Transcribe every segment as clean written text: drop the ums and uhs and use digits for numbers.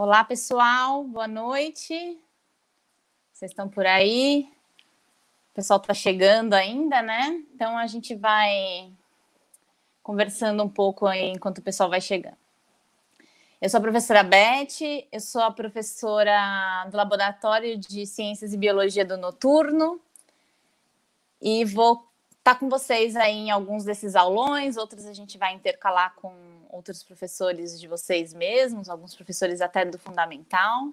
Olá, pessoal, boa noite. Vocês estão por aí? O pessoal está chegando ainda, né? Então a gente vai conversando um pouco aí enquanto o pessoal vai chegando. Eu sou a professora Beth, eu sou a professora do Laboratório de Ciências e Biologia do Noturno e vou estar com vocês aí em alguns desses aulões, outros a gente vai intercalar com outros professores de vocês mesmos, alguns professores até do Fundamental.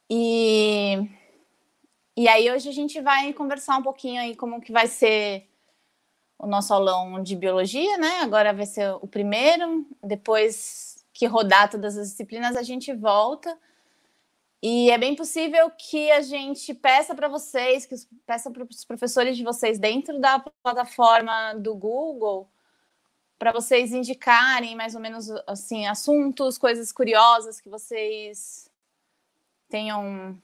E aí hoje a gente vai conversar um pouquinho aí como que vai ser o nosso aulão de biologia, né? Agora vai ser o primeiro, depois que rodar todas as disciplinas a gente volta. E é bem possível que a gente peça para vocês, que peça para os professores de vocês dentro da plataforma do Google, para vocês indicarem mais ou menos assim assuntos, coisas curiosas que vocês tenham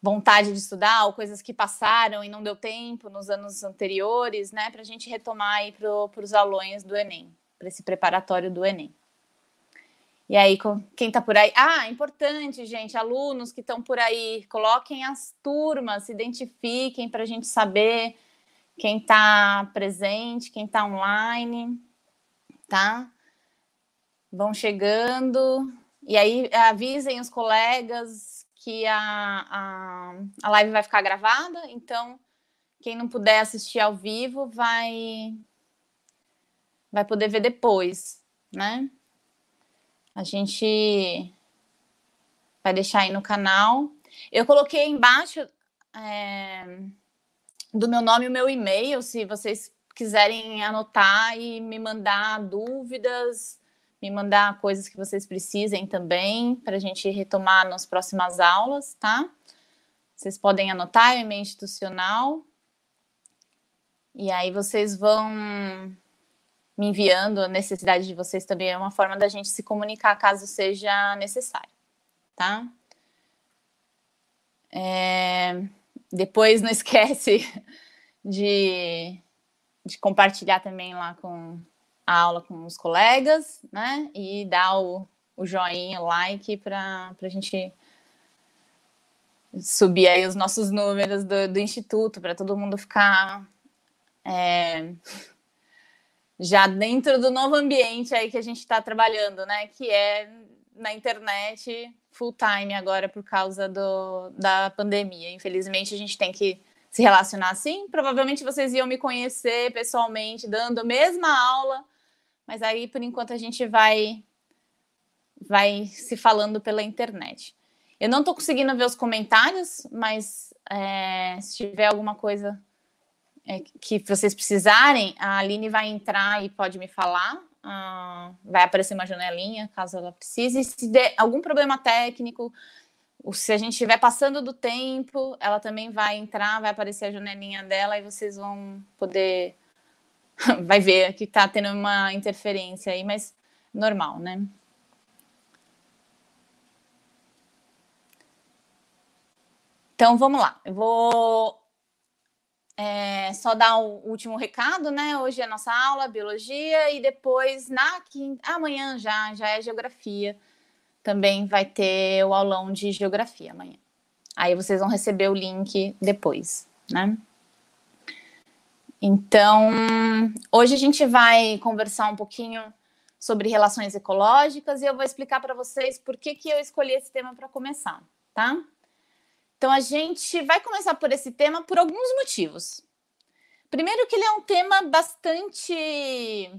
vontade de estudar, ou coisas que passaram e não deu tempo nos anos anteriores, né? Para a gente retomar aí para os aulões do Enem, para esse preparatório do Enem. E aí, quem está por aí? Ah, importante, gente, alunos que estão por aí, coloquem as turmas, se identifiquem para a gente saber quem está presente, quem está online, tá? Vão chegando. E aí, avisem os colegas que a live vai ficar gravada, então quem não puder assistir ao vivo vai poder ver depois, né? A gente vai deixar aí no canal. Eu coloquei embaixo do meu nome o meu e-mail, se vocês quiserem anotar e me mandar dúvidas, me mandar coisas que vocês precisem também, para a gente retomar nas próximas aulas, tá? Vocês podem anotar o e-mail institucional. E aí vocês vão me enviando, a necessidade de vocês também é uma forma da gente se comunicar caso seja necessário, tá? Depois não esquece de compartilhar também lá com a aula com os colegas, né? E dar o joinha, o like para a gente subir aí os nossos números do Instituto, para todo mundo ficar já dentro do novo ambiente aí que a gente está trabalhando, né? Que é na internet full time agora por causa da pandemia. Infelizmente, a gente tem que se relacionar assim. Provavelmente vocês iam me conhecer pessoalmente, dando a mesma aula, mas aí, por enquanto, a gente vai se falando pela internet. Eu não estou conseguindo ver os comentários, mas se tiver alguma coisa que vocês precisarem, a Aline vai entrar e pode me falar. Vai aparecer uma janelinha, caso ela precise. E se der algum problema técnico, se a gente estiver passando do tempo, ela também vai entrar, vai aparecer a janelinha dela e vocês vão poder... vai ver que está tendo uma interferência aí, mas normal, né? Então, vamos lá. Eu vou só dar o último recado, né? Hoje é a nossa aula, biologia, e depois, amanhã já é geografia. Também vai ter o aulão de geografia amanhã. Aí vocês vão receber o link depois, né? Então, hoje a gente vai conversar um pouquinho sobre relações ecológicas e eu vou explicar para vocês por que eu escolhi esse tema para começar, tá? Então, a gente vai começar por esse tema por alguns motivos. Primeiro que ele é um tema bastante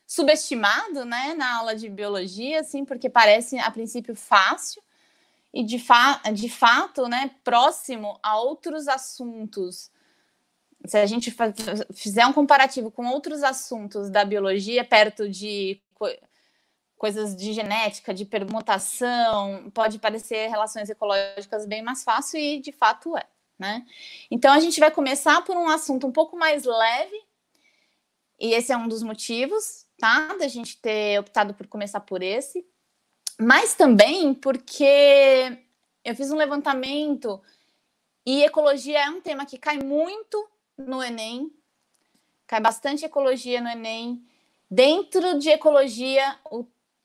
subestimado, né, na aula de biologia, assim, porque parece, a princípio, fácil e, de fato, né, próximo a outros assuntos. Se a gente fizer um comparativo com outros assuntos da biologia, perto de coisas de genética, de permutação, pode parecer relações ecológicas bem mais fácil e, de fato, é, né? Então, a gente vai começar por um assunto um pouco mais leve, e esse é um dos motivos, tá? Da gente ter optado por começar por esse, mas também porque eu fiz um levantamento e ecologia é um tema que cai muito no Enem, cai bastante ecologia no Enem. Dentro de ecologia,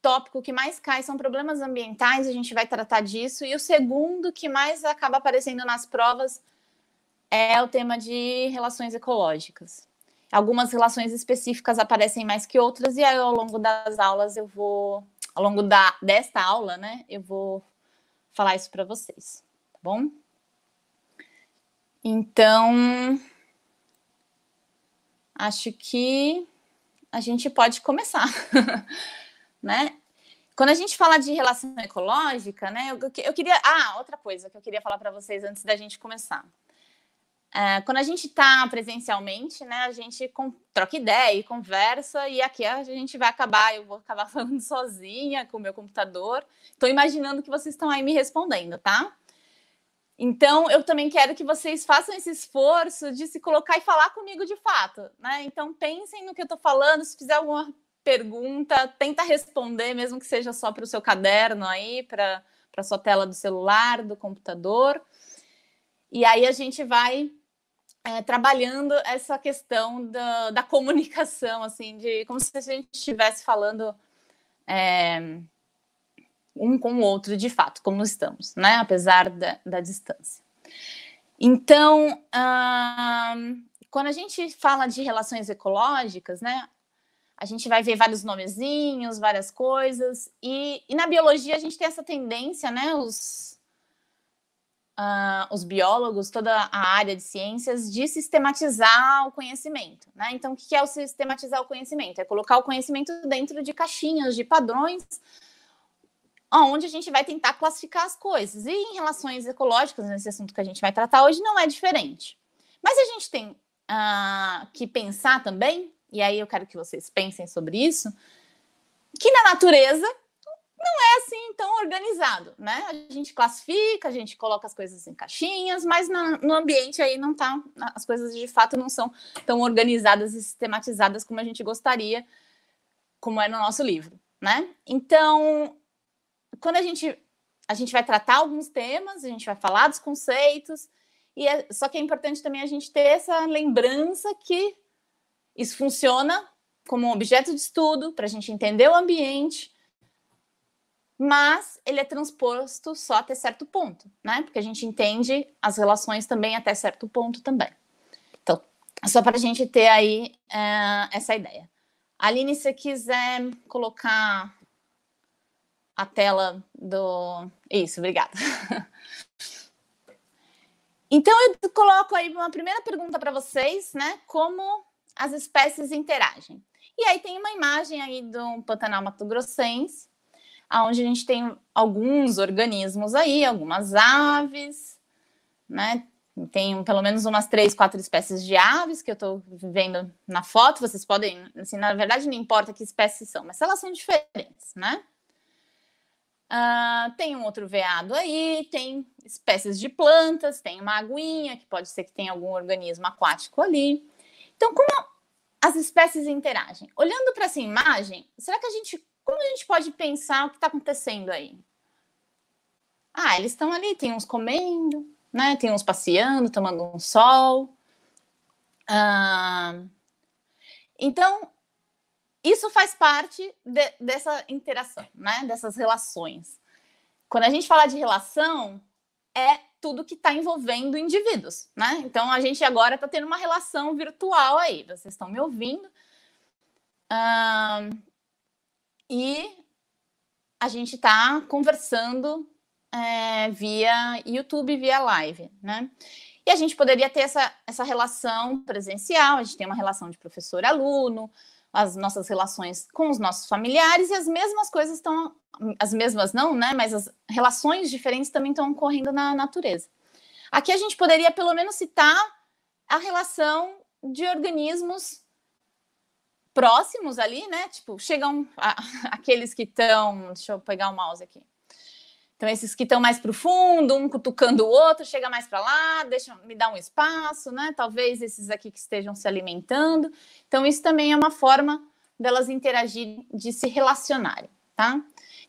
tópico que mais cai são problemas ambientais, a gente vai tratar disso. E o segundo que mais acaba aparecendo nas provas é o tema de relações ecológicas. Algumas relações específicas aparecem mais que outras, e aí ao longo das aulas ao longo desta aula, né, eu vou falar isso para vocês, tá bom? Então, acho que a gente pode começar, né? Quando a gente fala de relação ecológica, né, eu queria... outra coisa que eu queria falar para vocês antes da gente começar. Quando a gente está presencialmente, né, a gente troca ideia e conversa, e aqui a gente vai acabar, eu vou acabar falando sozinha com o meu computador. Estou imaginando que vocês estão aí me respondendo, tá? Então, eu também quero que vocês façam esse esforço de se colocar e falar comigo de fato, né? Então, pensem no que eu estou falando, se fizer alguma pergunta, tenta responder, mesmo que seja só para o seu caderno aí, para a sua tela do celular, do computador. E aí a gente vai trabalhando essa questão da comunicação, assim, de como se a gente estivesse falando um com o outro, de fato, como estamos, né? Apesar da distância. Então, quando a gente fala de relações ecológicas, né? A gente vai ver vários nomezinhos, várias coisas, e na biologia a gente tem essa tendência, né? Os biólogos, toda a área de ciências, de sistematizar o conhecimento, né? Então, o que é o sistematizar o conhecimento? É colocar o conhecimento dentro de caixinhas, de padrões, onde a gente vai tentar classificar as coisas. E em relações ecológicas, nesse assunto que a gente vai tratar hoje, não é diferente. Mas a gente tem que pensar também, e aí eu quero que vocês pensem sobre isso, que na natureza não é assim tão organizado, né? A gente classifica, a gente coloca as coisas em caixinhas, mas no ambiente aí não tá, as coisas de fato não são tão organizadas e sistematizadas como a gente gostaria, como é no nosso livro, né? Então, quando a gente vai tratar alguns temas, a gente vai falar dos conceitos, só que é importante também a gente ter essa lembrança que isso funciona como um objeto de estudo para a gente entender o ambiente, mas ele é transposto só até certo ponto, né? Porque a gente entende as relações também até certo ponto também. Então, só para a gente ter aí essa ideia. Aline, se você quiser colocar a tela do... Isso, obrigada. Então, eu coloco aí uma primeira pergunta para vocês, né? Como as espécies interagem. E aí tem uma imagem aí do Pantanal Mato-Grossense, onde a gente tem alguns organismos aí, algumas aves, né? Tem pelo menos umas 3, 4 espécies de aves que eu estou vendo na foto. Vocês podem, assim, na verdade não importa que espécies são, mas elas são diferentes, né? Tem um outro veado aí, tem espécies de plantas, tem uma aguinha, que pode ser que tenha algum organismo aquático ali. Então, como as espécies interagem? Olhando para essa imagem, como a gente pode pensar o que está acontecendo aí? Eles estão ali, tem uns comendo, né? Tem uns passeando, tomando um sol. Então, isso faz parte dessa interação, né? Dessas relações. Quando a gente fala de relação, é tudo que está envolvendo indivíduos, né? Então, a gente agora está tendo uma relação virtual aí. Vocês estão me ouvindo. E a gente está conversando via YouTube, via live, né? E a gente poderia ter essa relação presencial, a gente tem uma relação de professor-aluno, as nossas relações com os nossos familiares, e as mesmas coisas estão... As mesmas não, né? Mas as relações diferentes também estão ocorrendo na natureza. Aqui a gente poderia, pelo menos, citar a relação de organismos próximos ali, né? Tipo, chegam aqueles que estão... Deixa eu pegar o mouse aqui. Então, esses que estão mais para o fundo, um cutucando o outro, chega mais para lá, me dá um espaço, né? Talvez esses aqui que estejam se alimentando. Então, isso também é uma forma delas interagirem, de se relacionarem, tá?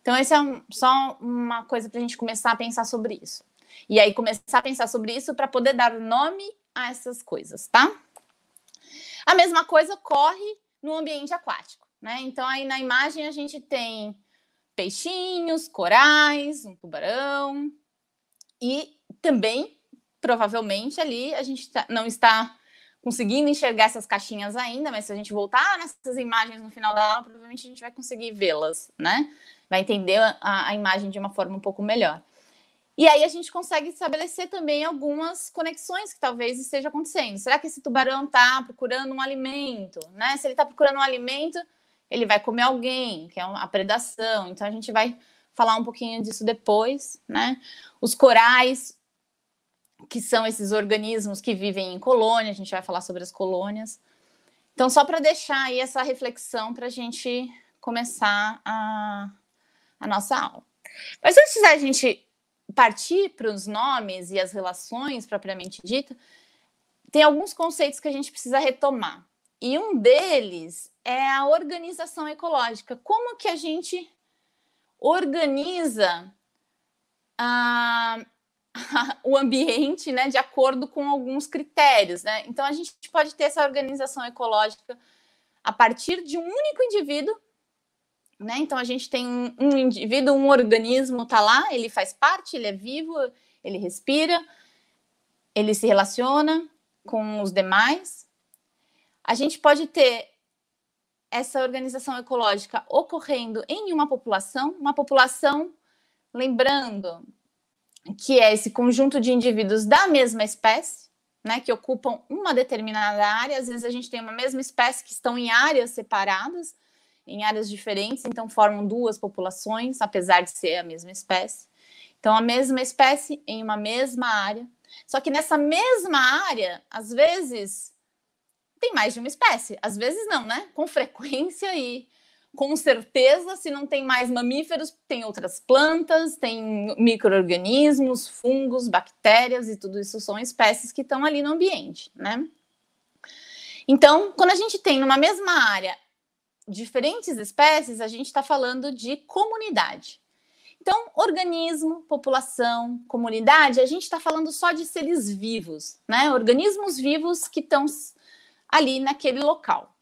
Então, essa é só uma coisa para a gente começar a pensar sobre isso. E aí, começar a pensar sobre isso para poder dar nome a essas coisas, tá? A mesma coisa ocorre no ambiente aquático, né? Então, aí na imagem a gente tem peixinhos, corais, um tubarão. E também, provavelmente, ali a gente não está conseguindo enxergar essas caixinhas ainda, mas se a gente voltar nessas imagens no final da aula, provavelmente a gente vai conseguir vê-las, né? Vai entender a imagem de uma forma um pouco melhor. E aí a gente consegue estabelecer também algumas conexões que talvez esteja acontecendo. Será que esse tubarão está procurando um alimento, né? Se ele está procurando um alimento, ele vai comer alguém, que é a predação. Então a gente vai falar um pouquinho disso depois, né? Os corais, que são esses organismos que vivem em colônia, a gente vai falar sobre as colônias. Então, só para deixar aí essa reflexão para a gente começar a nossa aula. Mas antes da gente partir para os nomes e as relações propriamente dita, tem alguns conceitos que a gente precisa retomar. E um deles é a organização ecológica. Como que a gente organiza o ambiente, né, de acordo com alguns critérios, né? Então, a gente pode ter essa organização ecológica a partir de um único indivíduo, né? Então, a gente tem um indivíduo, um organismo tá lá, ele faz parte, ele é vivo, ele respira, ele se relaciona com os demais. A gente pode ter essa organização ecológica ocorrendo em uma população, lembrando que é esse conjunto de indivíduos da mesma espécie, né, que ocupam uma determinada área. Às vezes a gente tem uma mesma espécie que estão em áreas separadas, em áreas diferentes, então formam duas populações, apesar de ser a mesma espécie. Então, a mesma espécie em uma mesma área. Só que nessa mesma área, às vezes, tem mais de uma espécie. Às vezes não, né? Com frequência e com certeza, se não tem mais mamíferos, tem outras plantas, tem micro-organismos, fungos, bactérias, e tudo isso são espécies que estão ali no ambiente, né? Então, quando a gente tem numa mesma área diferentes espécies, a gente está falando de comunidade. Então, organismo, população, comunidade, a gente está falando só de seres vivos, né? Organismos vivos que estão ali naquele local.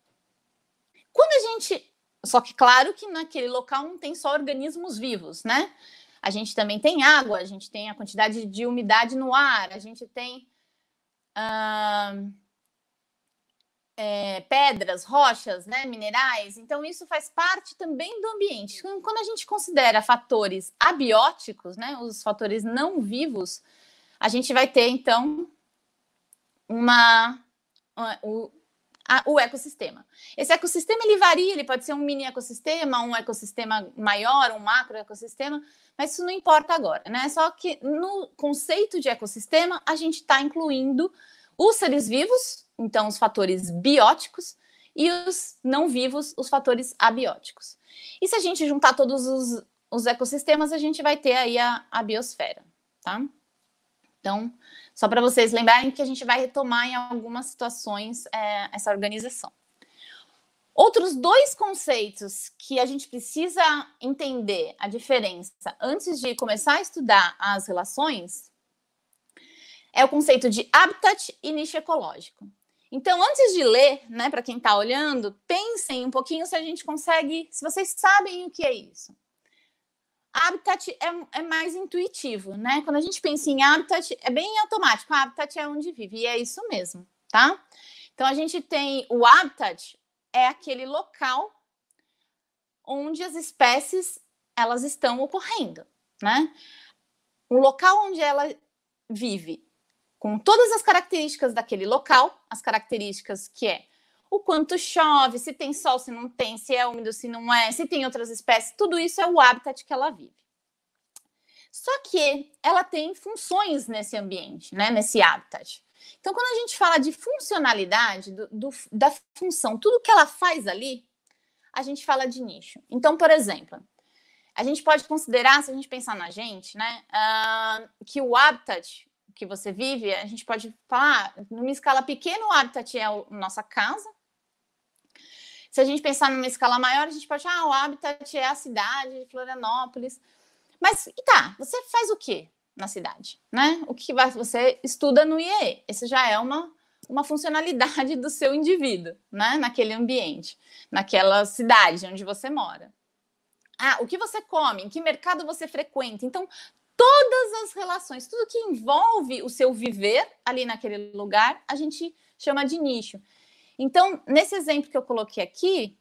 Quando a gente... Só que, claro, que naquele local não tem só organismos vivos, né? A gente também tem água, a gente tem a quantidade de umidade no ar, a gente tem pedras, rochas, né, minerais. Então, isso faz parte também do ambiente. Quando a gente considera fatores abióticos, né, os fatores não vivos, a gente vai ter, então, o ecossistema. Esse ecossistema, ele varia, ele pode ser um mini ecossistema, um ecossistema maior, um macro ecossistema, mas isso não importa agora, né? Só que no conceito de ecossistema, a gente está incluindo os seres vivos, então os fatores bióticos, e os não vivos, os fatores abióticos. E se a gente juntar todos os ecossistemas, a gente vai ter aí a biosfera, tá? Então, só para vocês lembrarem que a gente vai retomar em algumas situações essa organização. Outros dois conceitos que a gente precisa entender a diferença antes de começar a estudar as relações é o conceito de habitat e nicho ecológico. Então, antes de ler, né, para quem está olhando, pensem um pouquinho se a gente consegue, se vocês sabem o que é isso. Habitat é mais intuitivo, né? Quando a gente pensa em habitat, é bem automático. Habitat é onde vive, e é isso mesmo, tá? Então, a gente tem o habitat, é aquele local onde as espécies, elas estão ocorrendo, né? O local onde ela vive, com todas as características daquele local, as características que é o quanto chove, se tem sol, se não tem, se é úmido, se não é, se tem outras espécies, tudo isso é o habitat que ela vive. Só que ela tem funções nesse ambiente, né, nesse habitat. Então, quando a gente fala de funcionalidade, da função, tudo que ela faz ali, a gente fala de nicho. Então, por exemplo, a gente pode considerar, se a gente pensar na gente, né, que o habitat que você vive, a gente pode falar, numa escala pequena, o habitat é a nossa casa. Se a gente pensar numa escala maior, a gente pode falar, o habitat é a cidade de Florianópolis. Mas, e tá, você faz o quê na cidade, né? O que você estuda no IEE? Essa já é uma funcionalidade do seu indivíduo, né? Naquele ambiente, naquela cidade onde você mora. o que você come, em que mercado você frequenta. Então, todas as relações, tudo que envolve o seu viver ali naquele lugar, a gente chama de nicho. Então, nesse exemplo que eu coloquei aqui,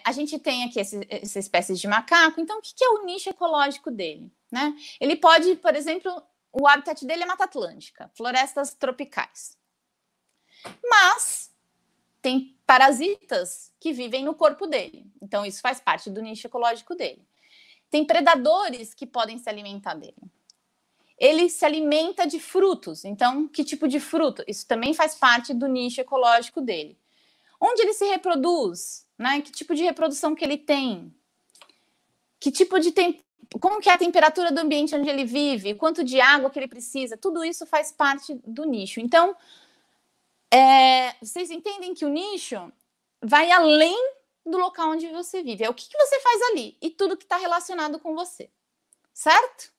a gente tem aqui essa espécie de macaco. Então, o que é o nicho ecológico dele? Né? Ele pode, por exemplo, o habitat dele é Mata Atlântica, florestas tropicais. Mas tem parasitas que vivem no corpo dele. Então, isso faz parte do nicho ecológico dele. Tem predadores que podem se alimentar dele. Ele se alimenta de frutos. Então, que tipo de fruto? Isso também faz parte do nicho ecológico dele. Onde ele se reproduz? Né? Que tipo de reprodução que ele tem? Que tipo de como que é a temperatura do ambiente onde ele vive? Quanto de água que ele precisa? Tudo isso faz parte do nicho. Então, vocês entendem que o nicho vai além do local onde você vive. É o que você faz ali e tudo que está relacionado com você. Certo?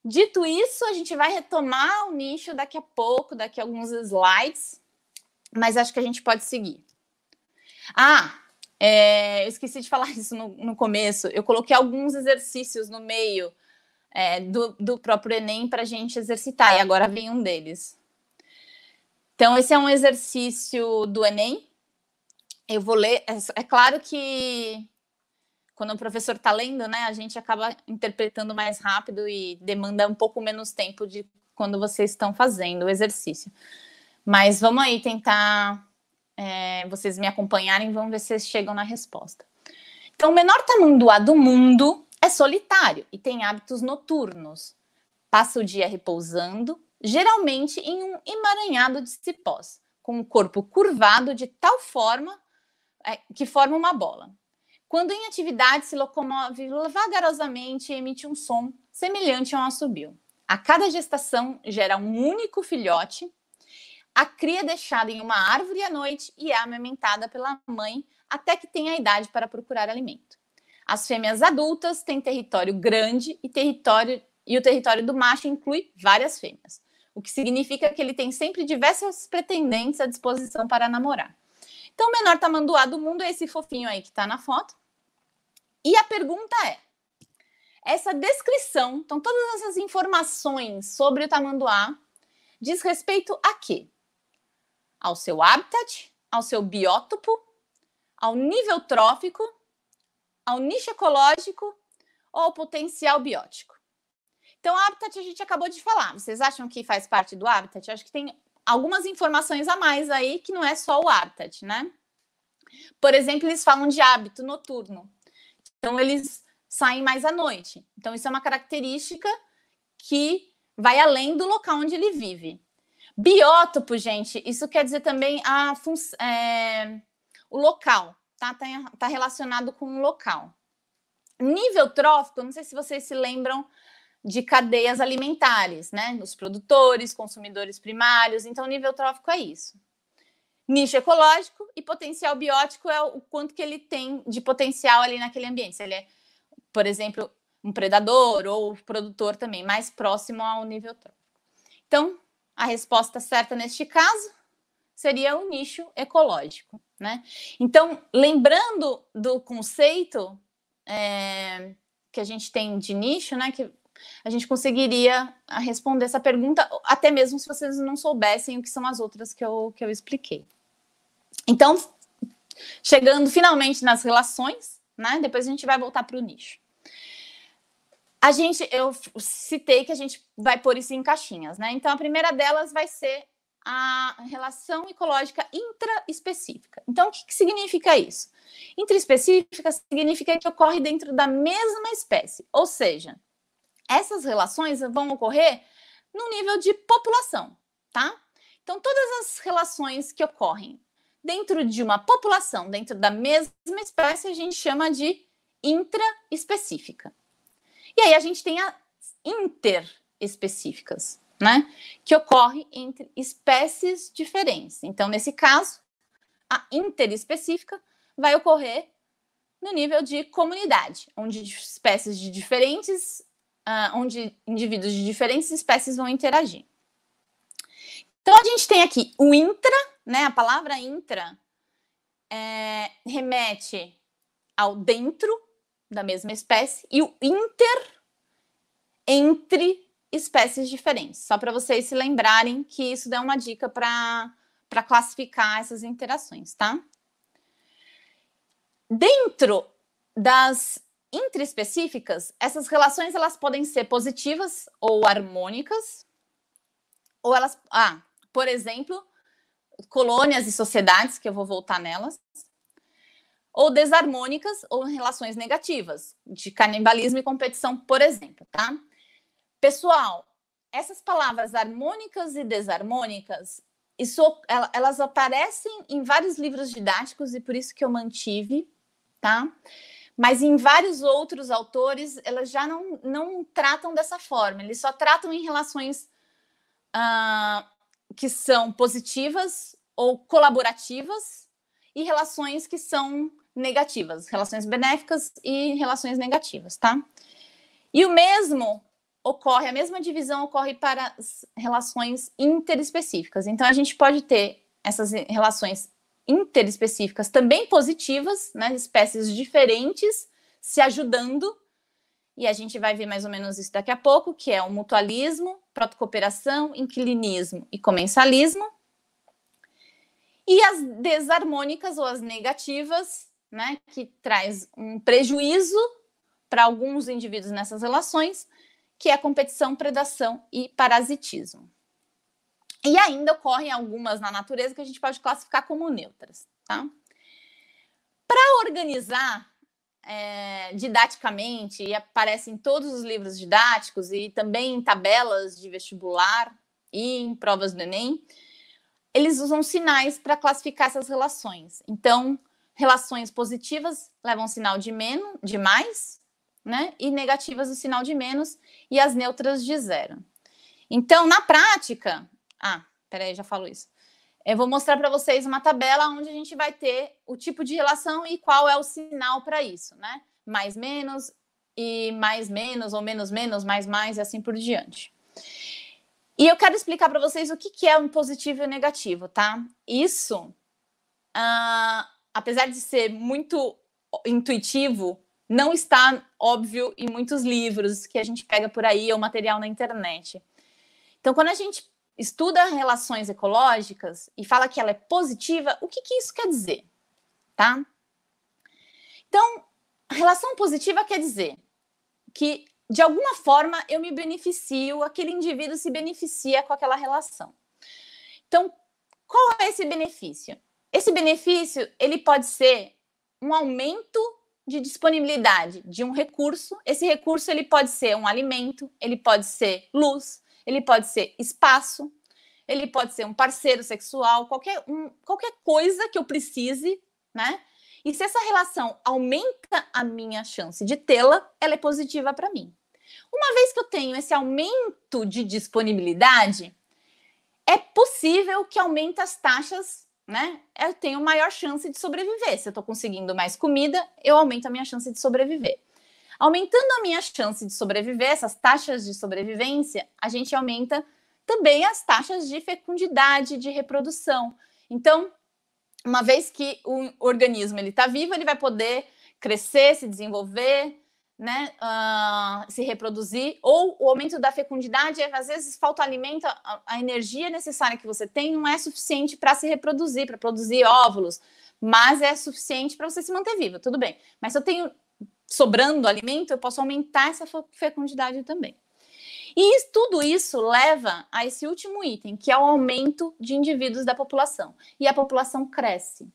Dito isso, a gente vai retomar o nicho daqui a pouco, daqui a alguns slides, mas acho que a gente pode seguir. Eu esqueci de falar isso no começo. Eu coloquei alguns exercícios no meio do próprio Enem para a gente exercitar, e agora vem um deles. Então, esse é um exercício do Enem. Eu vou ler. É claro que quando o professor está lendo, né, a gente acaba interpretando mais rápido e demanda um pouco menos tempo de quando vocês estão fazendo o exercício. Mas vamos aí tentar vocês me acompanharem, vamos ver se vocês chegam na resposta. Então, o menor tamanduá do mundo é solitário e tem hábitos noturnos. Passa o dia repousando, geralmente em um emaranhado de cipós, com o corpo curvado de tal forma que forma uma bola. Quando em atividade, se locomove vagarosamente e emite um som semelhante a um assobio. A cada gestação gera um único filhote. A cria é deixada em uma árvore à noite e é amamentada pela mãe até que tenha a idade para procurar alimento. As fêmeas adultas têm território grande e o território do macho inclui várias fêmeas, o que significa que ele tem sempre diversas pretendentes à disposição para namorar. Então, o menor tamanduá do mundo é esse fofinho aí que está na foto. E a pergunta é, essa descrição, então todas essas informações sobre o tamanduá diz respeito a quê? Ao seu habitat, ao seu biótopo, ao nível trófico, ao nicho ecológico ou ao potencial biótico. Então, o habitat a gente acabou de falar. Vocês acham que faz parte do habitat? Eu acho que tem algumas informações a mais aí que não é só o habitat, né? Por exemplo, eles falam de hábito noturno. Então, eles saem mais à noite. Então, isso é uma característica que vai além do local onde ele vive. Biótopo, gente, isso quer dizer também o local, tá? Tá relacionado com o local. Nível trófico, não sei se vocês se lembram de cadeias alimentares, né? Os produtores, consumidores primários. Então, nível trófico é isso. Nicho ecológico e potencial biótico é o quanto que ele tem de potencial ali naquele ambiente. Se ele é, por exemplo, um predador ou produtor também, mais próximo ao nível trófico. Então, a resposta certa neste caso seria o nicho ecológico, né? Então, lembrando do conceito que a gente tem de nicho, né? Que a gente conseguiria responder essa pergunta, até mesmo se vocês não soubessem o que são as outras que eu expliquei. Então, chegando finalmente nas relações, né? Depois a gente vai voltar para o nicho. Eu citei que a gente vai pôr isso em caixinhas, né? Então, a primeira delas vai ser a relação ecológica intraespecífica. Então, o que significa isso? Intraespecífica significa que ocorre dentro da mesma espécie, ou seja, essas relações vão ocorrer no nível de população, tá? Então, todas as relações que ocorrem dentro de uma população, dentro da mesma espécie, a gente chama de intraespecífica. E aí a gente tem as interespecíficas, né? Que ocorre entre espécies diferentes. Então, nesse caso, a interespecífica vai ocorrer no nível de comunidade, onde espécies de diferentes, onde indivíduos de diferentes espécies vão interagir. Então, a gente tem aqui o intra, né? A palavra intra remete ao dentro da mesma espécie e o inter entre espécies diferentes. Só para vocês se lembrarem que isso dá uma dica para classificar essas interações, tá? Dentro das interespecíficas, essas relações elas podem ser positivas ou harmônicas, ou elas, por exemplo, colônias e sociedades, que eu vou voltar nelas, ou desarmônicas ou relações negativas, de canibalismo e competição, por exemplo, tá? Pessoal, essas palavras harmônicas e desarmônicas, elas aparecem em vários livros didáticos e por isso que eu mantive, tá? Mas em vários outros autores, elas já não tratam dessa forma, eles só tratam em relações que são positivas ou colaborativas e relações que são negativas, relações benéficas e relações negativas, tá? E o mesmo ocorre, a mesma divisão ocorre para as relações interespecíficas. Então, a gente pode ter essas relações interespecíficas também positivas, né? Espécies diferentes se ajudando, e a gente vai ver mais ou menos isso daqui a pouco, que é o mutualismo, protocooperação, inquilinismo e comensalismo. E as desarmônicas ou as negativas, né, que traz um prejuízo para alguns indivíduos nessas relações, que é a competição, predação e parasitismo. E ainda ocorrem algumas na natureza que a gente pode classificar como neutras, tá? Para organizar didaticamente, e aparece em todos os livros didáticos e também em tabelas de vestibular e em provas do Enem, eles usam sinais para classificar essas relações. Então, relações positivas levam sinal de menos, de mais, né? E negativas o sinal de menos e as neutras de zero. Então, na prática... peraí, já falo isso. Eu vou mostrar para vocês uma tabela onde a gente vai ter o tipo de relação e qual é o sinal para isso, né? Mais, menos, e mais, menos, ou menos, menos, mais, e assim por diante. E eu quero explicar para vocês o que é um positivo e um negativo, tá? Isso, apesar de ser muito intuitivo, não está óbvio em muitos livros que a gente pega por aí ou material na internet. Então, quando a gente estuda relações ecológicas e fala que ela é positiva, o que isso quer dizer, tá? Então, relação positiva quer dizer que, de alguma forma, eu me beneficio, aquele indivíduo se beneficia com aquela relação. Então, qual é esse benefício? Esse benefício, ele pode ser um aumento de disponibilidade de um recurso. Esse recurso, ele pode ser um alimento, ele pode ser luz, ele pode ser espaço, ele pode ser um parceiro sexual, qualquer coisa que eu precise, né? E se essa relação aumenta a minha chance de tê-la, ela é positiva para mim. Uma vez que eu tenho esse aumento de disponibilidade, é possível que aumente as taxas, né? Eu tenho maior chance de sobreviver. Se eu estou conseguindo mais comida, eu aumento a minha chance de sobreviver. Aumentando a minha chance de sobreviver, essas taxas de sobrevivência, a gente aumenta também as taxas de fecundidade, de reprodução. Então, uma vez que o organismo está vivo, ele vai poder crescer, se desenvolver, né, se reproduzir, ou o aumento da fecundidade, às vezes falta alimento, a energia necessária que você tem não é suficiente para se reproduzir, para produzir óvulos, mas é suficiente para você se manter vivo, tudo bem. Mas se eu tenho sobrando alimento, eu posso aumentar essa fecundidade também. E tudo isso leva a esse último item, que é o aumento de indivíduos da população. E a população cresce.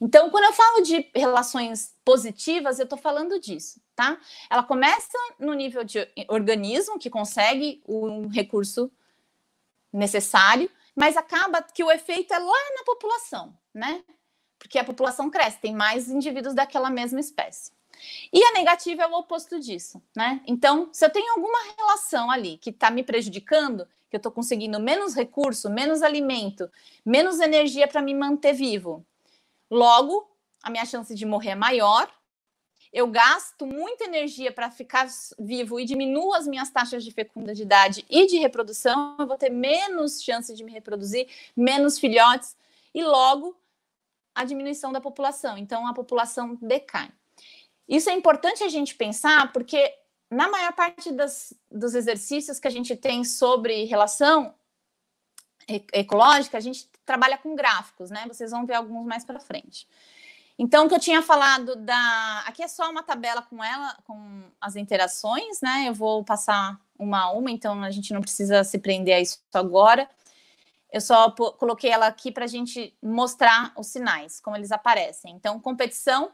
Então, quando eu falo de relações positivas, eu estou falando disso, tá? Ela começa no nível de organismo, que consegue um recurso necessário, mas acaba que o efeito é lá na população, né? Porque a população cresce, tem mais indivíduos daquela mesma espécie. E a negativa é o oposto disso, né? Então, se eu tenho alguma relação ali que está me prejudicando, que eu estou conseguindo menos recurso, menos alimento, menos energia para me manter vivo, logo, a minha chance de morrer é maior, eu gasto muita energia para ficar vivo e diminuo as minhas taxas de fecundidade e de reprodução, eu vou ter menos chance de me reproduzir, menos filhotes, e logo, a diminuição da população. Então, a população decai. Isso é importante a gente pensar, porque na maior parte dos exercícios que a gente tem sobre relação ecológica, a gente trabalha com gráficos, né? Vocês vão ver alguns mais para frente. Então, o que eu tinha falado aqui é só uma tabela com as interações, né? Eu vou passar uma a uma, então a gente não precisa se prender a isso agora. Eu só coloquei ela aqui para a gente mostrar os sinais, como eles aparecem. Então, competição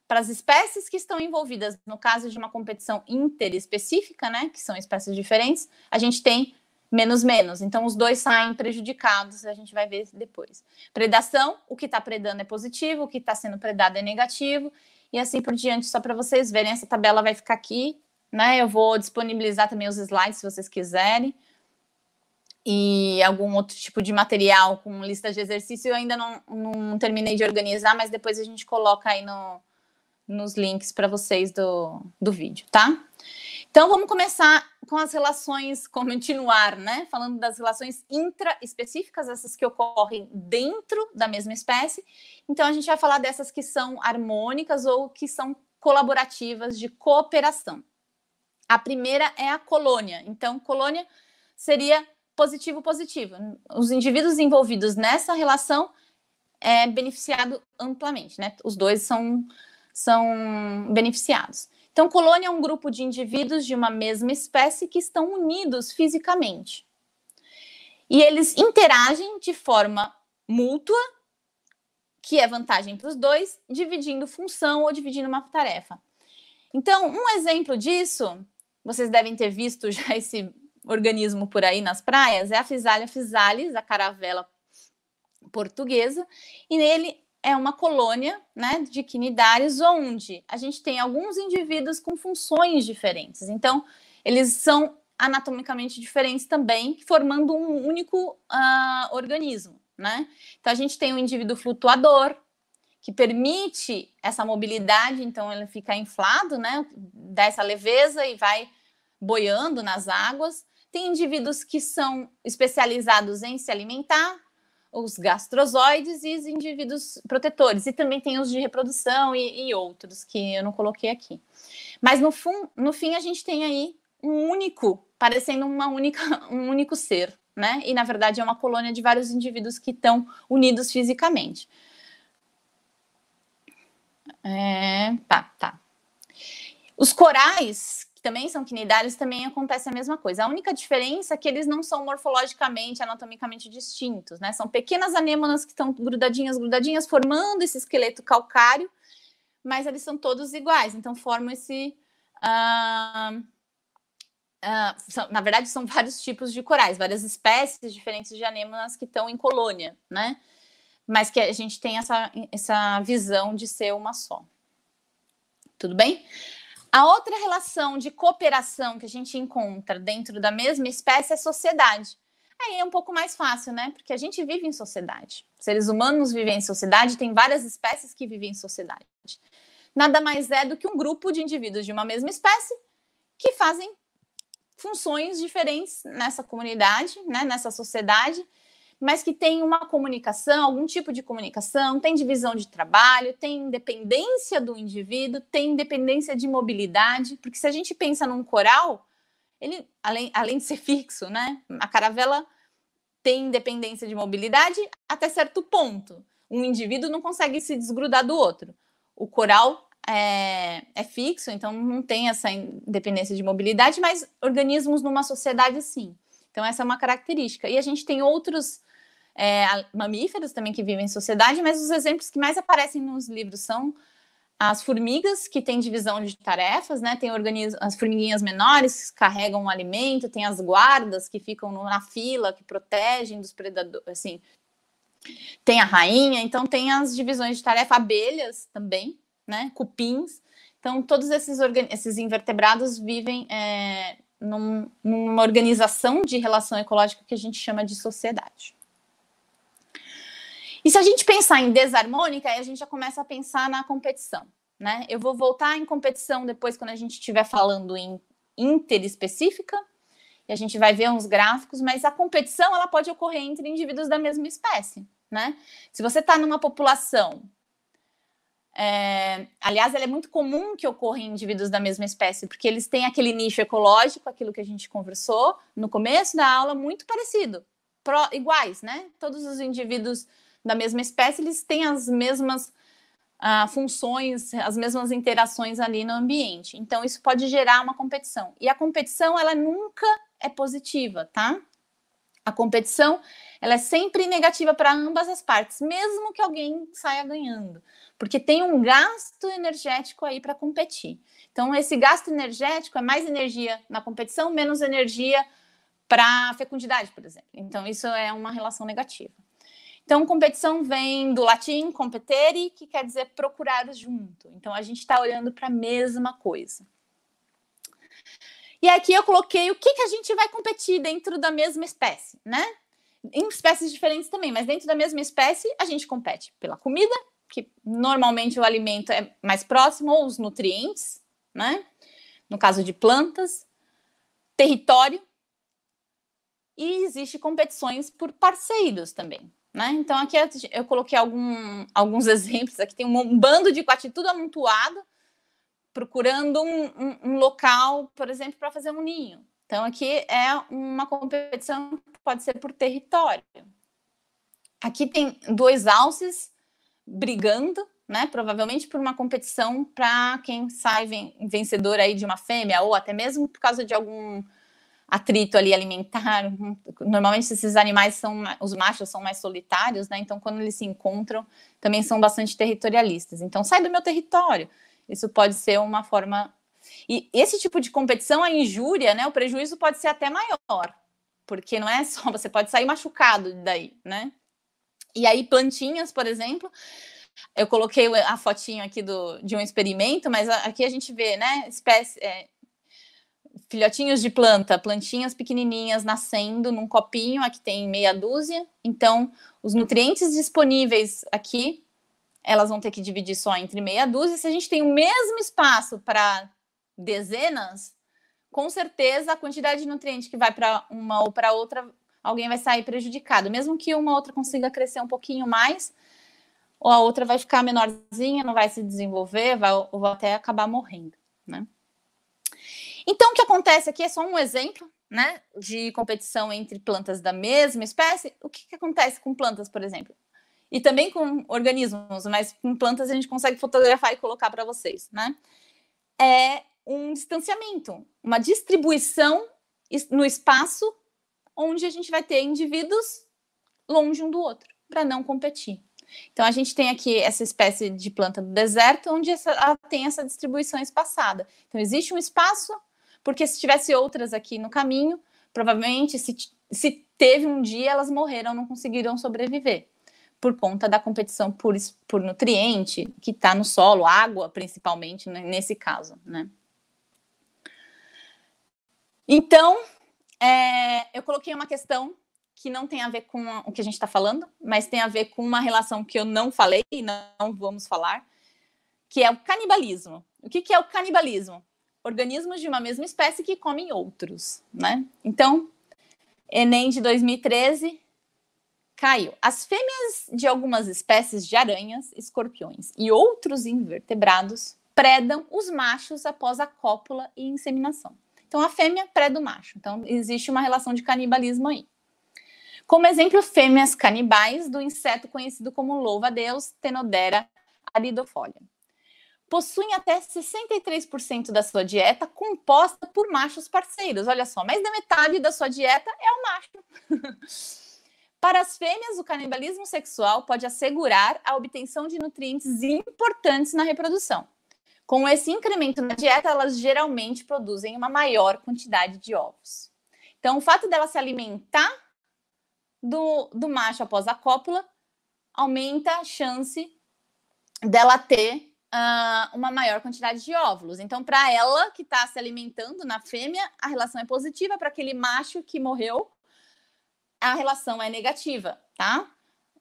para as espécies que estão envolvidas. No caso de uma competição interespecífica, né? Que são espécies diferentes, a gente tem menos. Então, os dois saem prejudicados, a gente vai ver depois. Predação, o que está predando é positivo, o que está sendo predado é negativo, e assim por diante, só para vocês verem. Essa tabela vai ficar aqui, né? Eu vou disponibilizar também os slides, se vocês quiserem. E algum outro tipo de material com lista de exercício, eu ainda não terminei de organizar, mas depois a gente coloca aí nos links para vocês do vídeo, tá? Então, vamos começar com as relações, continuar, né? Falando das relações intraespecíficas, essas que ocorrem dentro da mesma espécie. Então, a gente vai falar dessas que são harmônicas ou que são colaborativas, de cooperação. A primeira é a colônia. Então, colônia seria positivo-positivo. Os indivíduos envolvidos nessa relação é beneficiado amplamente, né? Os dois são beneficiados. Então, colônia é um grupo de indivíduos de uma mesma espécie que estão unidos fisicamente. E eles interagem de forma mútua, que é vantagem para os dois, dividindo função ou dividindo uma tarefa. Então, um exemplo disso, vocês devem ter visto já esse organismo por aí nas praias, é a Physalia physalis, a caravela portuguesa, e nele é uma colônia, né, de quinidários, onde a gente tem alguns indivíduos com funções diferentes. Então, eles são anatomicamente diferentes também, formando um único organismo, né? Então, a gente tem um indivíduo flutuador, que permite essa mobilidade, então ele fica inflado, né, dá essa leveza e vai boiando nas águas. Tem indivíduos que são especializados em se alimentar, os gastrozoides e os indivíduos protetores. E também tem os de reprodução e outros que eu não coloquei aqui. Mas no fim a gente tem aí um único, parecendo um único ser, né? E na verdade é uma colônia de vários indivíduos que estão unidos fisicamente. Tá. Os corais, que também são quinidários, também acontece a mesma coisa. A única diferença é que eles não são morfologicamente, anatomicamente distintos, né? São pequenas anêmonas que estão grudadinhas, formando esse esqueleto calcário, mas eles são todos iguais, então formam esse... na verdade, são vários tipos de corais, várias espécies diferentes de anêmonas que estão em colônia, né? Mas que a gente tem essa visão de ser uma só. Tudo bem? A outra relação de cooperação que a gente encontra dentro da mesma espécie é sociedade. Aí é um pouco mais fácil, né? Porque a gente vive em sociedade. Seres humanos vivem em sociedade, tem várias espécies que vivem em sociedade. Nada mais é do que um grupo de indivíduos de uma mesma espécie que fazem funções diferentes nessa comunidade, né? Nessa sociedade, mas que tem uma comunicação, algum tipo de comunicação, tem divisão de trabalho, tem independência do indivíduo, tem independência de mobilidade, porque se a gente pensa num coral, ele, além de ser fixo, né, a caravela tem independência de mobilidade até certo ponto. Um indivíduo não consegue se desgrudar do outro. O coral é fixo, então não tem essa independência de mobilidade, mas organismos numa sociedade, sim. Então, essa é uma característica. E a gente tem outros mamíferos também que vivem em sociedade, mas os exemplos que mais aparecem nos livros são as formigas, que têm divisão de tarefas, né? Tem as formiguinhas menores que carregam o alimento, tem as guardas que ficam na fila, que protegem dos predadores, assim. Tem a rainha, então tem as divisões de tarefa, abelhas também, né? Cupins. Então, todos esses invertebrados vivem numa organização de relação ecológica que a gente chama de sociedade. E se a gente pensar em desarmônica, aí a gente já começa a pensar na competição, né? Eu vou voltar em competição depois, quando a gente estiver falando em interespecífica, e a gente vai ver uns gráficos, mas a competição ela pode ocorrer entre indivíduos da mesma espécie, né? Se você está numa população Aliás, ela é muito comum que ocorra em indivíduos da mesma espécie, porque eles têm aquele nicho ecológico, aquilo que a gente conversou no começo da aula, muito parecido, iguais, né? Todos os indivíduos da mesma espécie, eles têm as mesmas funções, as mesmas interações ali no ambiente. Então, isso pode gerar uma competição. E a competição, ela nunca é positiva, tá? A competição, ela é sempre negativa para ambas as partes, mesmo que alguém saia ganhando, porque tem um gasto energético aí para competir. Então, esse gasto energético é mais energia na competição, menos energia para fecundidade, por exemplo. Então, isso é uma relação negativa. Então, competição vem do latim competere, que quer dizer procurar junto. Então, a gente está olhando para a mesma coisa. E aqui eu coloquei o que a gente vai competir dentro da mesma espécie, né? Em espécies diferentes também, mas dentro da mesma espécie, a gente compete pela comida, que normalmente o alimento é mais próximo, ou os nutrientes, né? No caso de plantas, território, e existe competições por parceiros também, né? Então, aqui eu coloquei alguns exemplos. Aqui tem um bando de coati tudo amontoado, procurando um local, por exemplo, para fazer um ninho. Então, aqui é uma competição que pode ser por território. Aqui tem 2 alces brigando, né? Provavelmente por uma competição para quem sai vencedor aí de uma fêmea, ou até mesmo por causa de algum atrito ali alimentar. Normalmente esses animais os machos são mais solitários, né? Então, quando eles se encontram, também são bastante territorialistas. Então, sai do meu território. Isso pode ser uma forma... E esse tipo de competição, a injúria, né? O prejuízo pode ser até maior, porque não é só... Você pode sair machucado daí, né? E aí, plantinhas, por exemplo, eu coloquei a fotinho aqui de um experimento, mas aqui a gente vê, né? Filhotinhos de plantinhas pequenininhas nascendo num copinho, aqui tem meia dúzia. Então, os nutrientes disponíveis aqui, elas vão ter que dividir só entre meia dúzia. Se a gente tem o mesmo espaço para dezenas, com certeza a quantidade de nutriente que vai para uma ou para outra, alguém vai sair prejudicado. Mesmo que uma outra consiga crescer um pouquinho mais, ou a outra vai ficar menorzinha, não vai se desenvolver, ou até acabar morrendo, né? Então, o que acontece aqui é só um exemplo, né, de competição entre plantas da mesma espécie. O que acontece com plantas, por exemplo? E também com organismos, mas com plantas a gente consegue fotografar e colocar para vocês, né? É um distanciamento, uma distribuição no espaço onde a gente vai ter indivíduos longe um do outro, para não competir. Então, a gente tem aqui essa espécie de planta do deserto, onde ela tem essa distribuição espaçada. Então, existe um espaço, porque se tivesse outras aqui no caminho, provavelmente, se teve um dia, elas morreram, não conseguiram sobreviver, por conta da competição por nutriente, que está no solo, água, principalmente, né, nesse caso, né? Então, eu coloquei uma questão que não tem a ver com o que a gente está falando, mas tem a ver com uma relação que eu não falei e não vamos falar, que é o canibalismo. O que é o canibalismo? Organismos de uma mesma espécie que comem outros, né? Então, Enem de 2013 caiu. As fêmeas de algumas espécies de aranhas, escorpiões e outros invertebrados predam os machos após a cópula e inseminação. Então, a fêmea preda o macho. Então, existe uma relação de canibalismo aí. Como exemplo, fêmeas canibais do inseto conhecido como louva-a-Deus, Tenodera aridofolia. Possuem até 63% da sua dieta composta por machos parceiros. Olha só, mais da metade da sua dieta é o macho. Para as fêmeas, o canibalismo sexual pode assegurar a obtenção de nutrientes importantes na reprodução. Com esse incremento na dieta, elas geralmente produzem uma maior quantidade de ovos. Então, o fato dela se alimentar do macho após a cópula aumenta a chance dela ter uma maior quantidade de óvulos. Então, para ela que está se alimentando na fêmea, a relação é positiva. Para aquele macho que morreu, a relação é negativa, tá?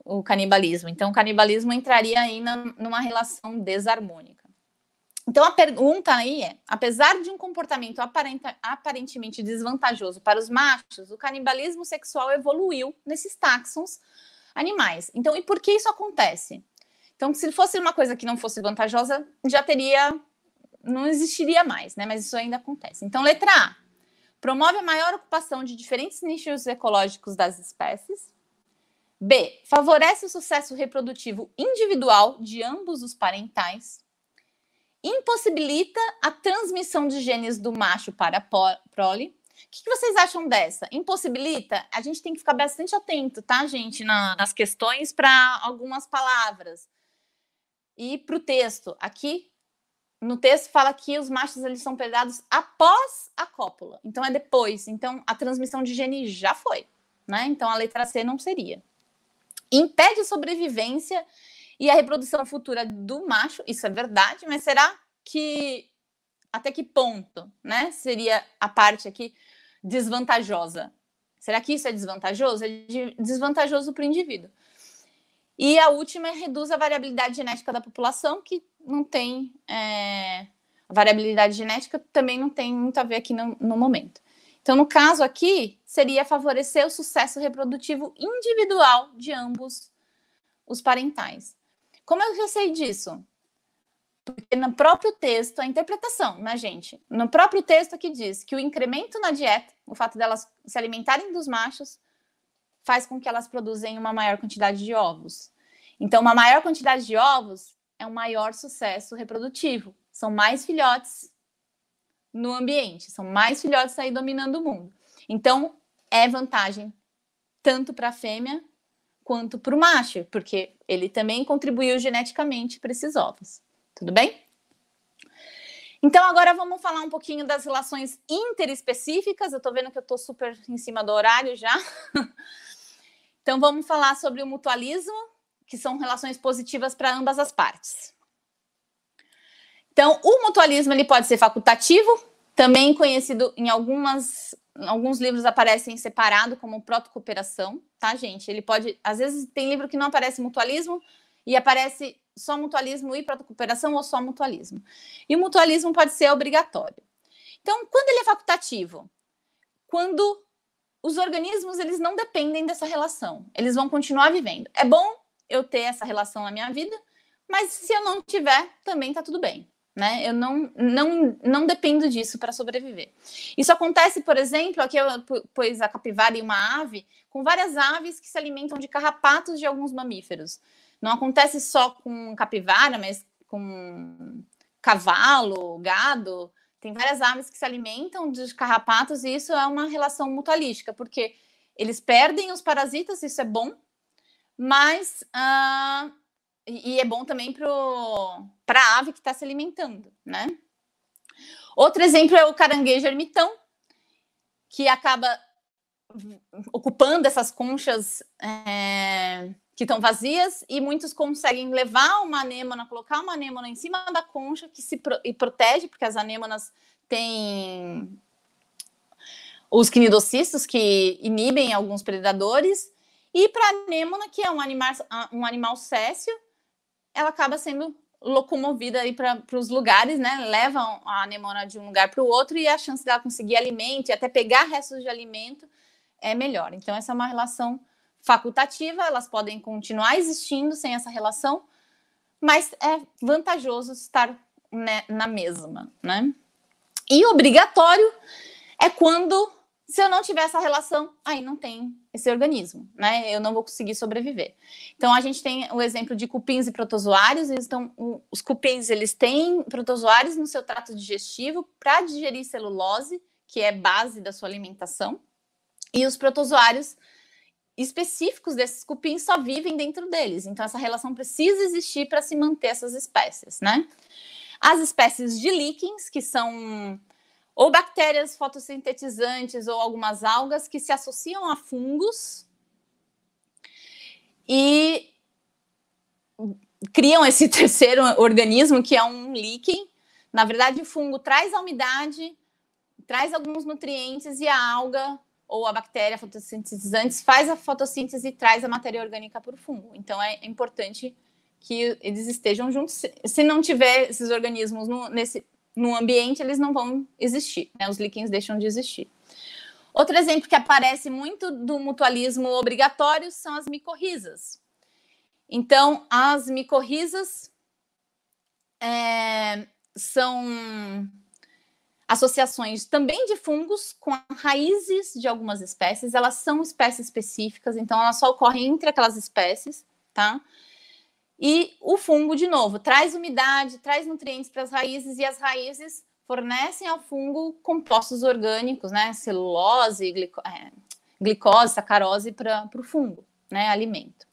O canibalismo. Então, o canibalismo entraria aí numa relação desarmônica. Então, a pergunta aí é, apesar de um comportamento aparentemente desvantajoso para os machos, o canibalismo sexual evoluiu nesses táxons animais. Então, e por que isso acontece? Então, se fosse uma coisa que não fosse vantajosa, não existiria mais, né? Mas isso ainda acontece. Então, letra A, promove a maior ocupação de diferentes nichos ecológicos das espécies. B, favorece o sucesso reprodutivo individual de ambos os parentais. Impossibilita a transmissão de genes do macho para a prole. O que vocês acham dessa? Impossibilita? A gente tem que ficar bastante atento, tá, gente, nas questões para algumas palavras. E para o texto. Aqui, no texto, fala que os machos eles são predados após a cópula. Então, é depois. Então, a transmissão de gene já foi, né? Então, a letra C não seria. Impede a sobrevivência e a reprodução futura do macho. Isso é verdade, mas será que até que ponto, né? Seria a parte aqui desvantajosa. Será que isso é desvantajoso? É desvantajoso para o indivíduo. E a última é reduz a variabilidade genética da população, que não tem... A variabilidade genética também não tem muito a ver aqui no momento. Então, no caso aqui, seria favorecer o sucesso reprodutivo individual de ambos os parentais. Como eu já sei disso? Porque no próprio texto, a interpretação, né, gente? No próprio texto aqui diz que o incremento na dieta, o fato delas se alimentarem dos machos, faz com que elas produzem uma maior quantidade de ovos. Então, uma maior quantidade de ovos é um maior sucesso reprodutivo. São mais filhotes no ambiente, são mais filhotes aí dominando o mundo. Então, é vantagem tanto para a fêmea quanto para o macho, porque ele também contribuiu geneticamente para esses ovos. Tudo bem? Então, agora vamos falar um pouquinho das relações interespecíficas. Eu estou vendo que eu estou super em cima do horário já. Então, vamos falar sobre o mutualismo, que são relações positivas para ambas as partes. Então, o mutualismo ele pode ser facultativo, também conhecido em alguns livros aparecem separado como protocooperação, tá, gente? Ele pode, às vezes tem livro que não aparece mutualismo e aparece só mutualismo e protocooperação ou só mutualismo. E o mutualismo pode ser obrigatório. Então, quando ele é facultativo? Quando os organismos eles não dependem dessa relação, eles vão continuar vivendo. É bom eu ter essa relação na minha vida, mas se eu não tiver, também tá tudo bem. Né? Eu não dependo disso para sobreviver. Isso acontece, por exemplo, aqui eu pus a capivara e uma ave, com várias aves que se alimentam de carrapatos de alguns mamíferos. Não acontece só com capivara, mas com cavalo, gado. Tem várias aves que se alimentam de carrapatos e isso é uma relação mutualística, porque eles perdem os parasitas, isso é bom, mas... E é bom também para a ave que está se alimentando, né? Outro exemplo é o caranguejo ermitão, que acaba ocupando essas conchas que estão vazias e muitos conseguem levar uma anêmona, colocar uma anêmona em cima da concha que e protege, porque as anêmonas têm os cnidocistos que inibem alguns predadores. E para a anêmona, que é um animal céssio, ela acaba sendo locomovida aí para os lugares, né? Leva a anemona de um lugar para o outro e a chance dela conseguir alimento e até pegar restos de alimento é melhor. Então, essa é uma relação facultativa, elas podem continuar existindo sem essa relação, mas é vantajoso estar na mesma, né? E obrigatório é quando, se eu não tiver essa relação, aí não tem esse organismo, né? Eu não vou conseguir sobreviver. Então, a gente tem o exemplo de cupins e protozoários. Os cupins, eles têm protozoários no seu trato digestivo para digerir celulose, que é base da sua alimentação. E os protozoários específicos desses cupins só vivem dentro deles. Então, essa relação precisa existir para se manter essas espécies, né? As espécies de líquens, que são... ou bactérias fotossintetizantes ou algumas algas que se associam a fungos e criam esse terceiro organismo, que é um líquen. Na verdade, o fungo traz a umidade, traz alguns nutrientes e a alga ou a bactéria fotossintetizante faz a fotossíntese e traz a matéria orgânica para o fungo. Então, é importante que eles estejam juntos. Se não tiver esses organismos no ambiente, eles não vão existir, né? Os líquens deixam de existir. Outro exemplo que aparece muito do mutualismo obrigatório são as micorrizas. Então, as micorrizas são associações também de fungos com raízes de algumas espécies. Elas são espécies específicas, então elas só ocorrem entre aquelas espécies, tá? E o fungo, de novo, traz umidade, traz nutrientes para as raízes, e as raízes fornecem ao fungo compostos orgânicos, né? Celulose, glicose, sacarose para o fungo, né? Alimento.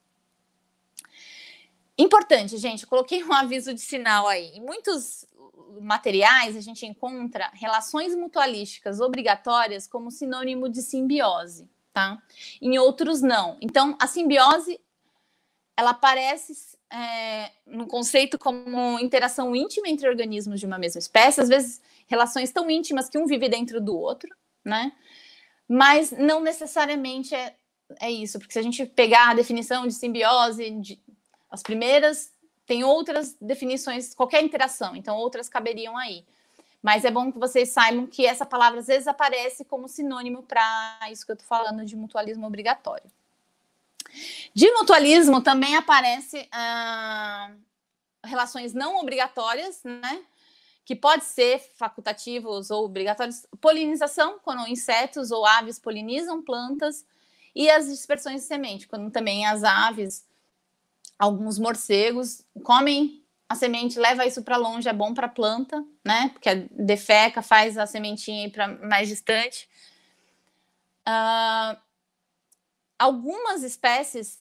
Importante, gente, eu coloquei um aviso de sinal aí. Em muitos materiais a gente encontra relações mutualísticas obrigatórias como sinônimo de simbiose, tá? Em outros não. Então, a simbiose, ela aparece no conceito como interação íntima entre organismos de uma mesma espécie, às vezes relações tão íntimas que um vive dentro do outro, né? Mas não necessariamente é isso, porque se a gente pegar a definição de simbiose, as primeiras, tem outras definições, qualquer interação, então outras caberiam aí. Mas é bom que vocês saibam que essa palavra às vezes aparece como sinônimo para isso que eu estou falando de mutualismo obrigatório. De mutualismo também aparece relações não obrigatórias, né? Que pode ser facultativos ou obrigatórios. Polinização, quando insetos ou aves polinizam plantas, e as dispersões de semente, quando também as aves, alguns morcegos, comem a semente, leva isso para longe, é bom para a planta, né? Porque a defeca faz a sementinha ir para mais distante. Algumas espécies,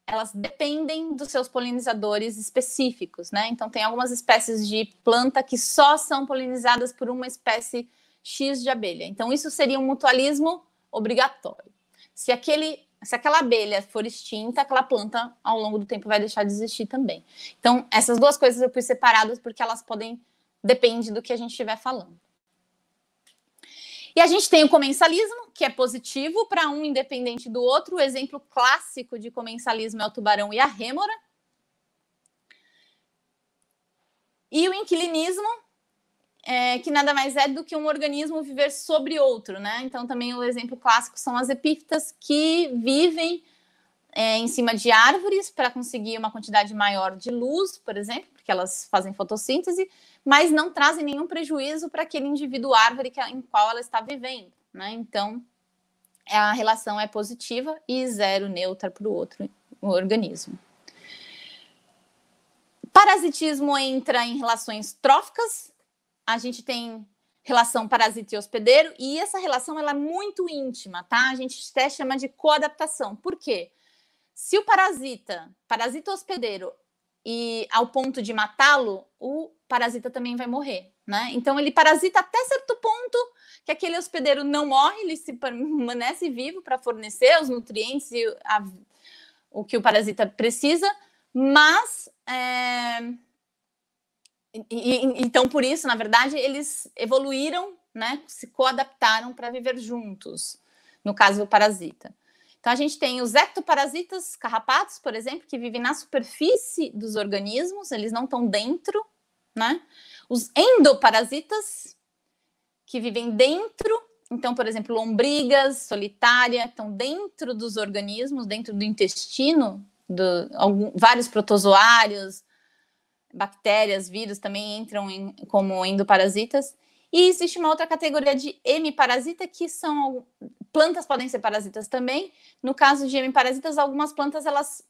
elas dependem dos seus polinizadores específicos, né? Então, tem algumas espécies de planta que só são polinizadas por uma espécie X de abelha. Então, isso seria um mutualismo obrigatório. Se aquela abelha for extinta, aquela planta, ao longo do tempo, vai deixar de existir também. Então, essas duas coisas eu pus separadas porque elas depende do que a gente estiver falando. E a gente tem o comensalismo, que é positivo para um independente do outro. O exemplo clássico de comensalismo é o tubarão e a rêmora. E o inquilinismo, que nada mais é do que um organismo viver sobre outro, né? Então, também o exemplo clássico são as epífitas, que vivem em cima de árvores para conseguir uma quantidade maior de luz, por exemplo, porque elas fazem fotossíntese, mas não trazem nenhum prejuízo para aquele indivíduo árvore em qual ela está vivendo, né? Então, a relação é positiva e zero neutra para o outro organismo. Parasitismo entra em relações tróficas. A gente tem relação parasita e hospedeiro, e essa relação ela é muito íntima, tá? A gente até chama de coadaptação. Por quê? Se o parasita o hospedeiro e ao ponto de matá-lo, o parasita também vai morrer, né? Então ele parasita até certo ponto que aquele hospedeiro não morre, ele se permanece vivo para fornecer os nutrientes e o que o parasita precisa, mas então por isso, na verdade, eles evoluíram, né? Se coadaptaram para viver juntos, no caso do parasita. Então, a gente tem os ectoparasitas carrapatos, por exemplo, que vivem na superfície dos organismos, eles não estão dentro, né? Os endoparasitas, que vivem dentro, então, por exemplo, lombrigas, solitária, estão dentro dos organismos, dentro do intestino, vários protozoários, bactérias, vírus também entram como endoparasitas. E existe uma outra categoria de hemiparasita, que são plantas podem ser parasitas também. No caso de hemiparasitas, algumas plantas elas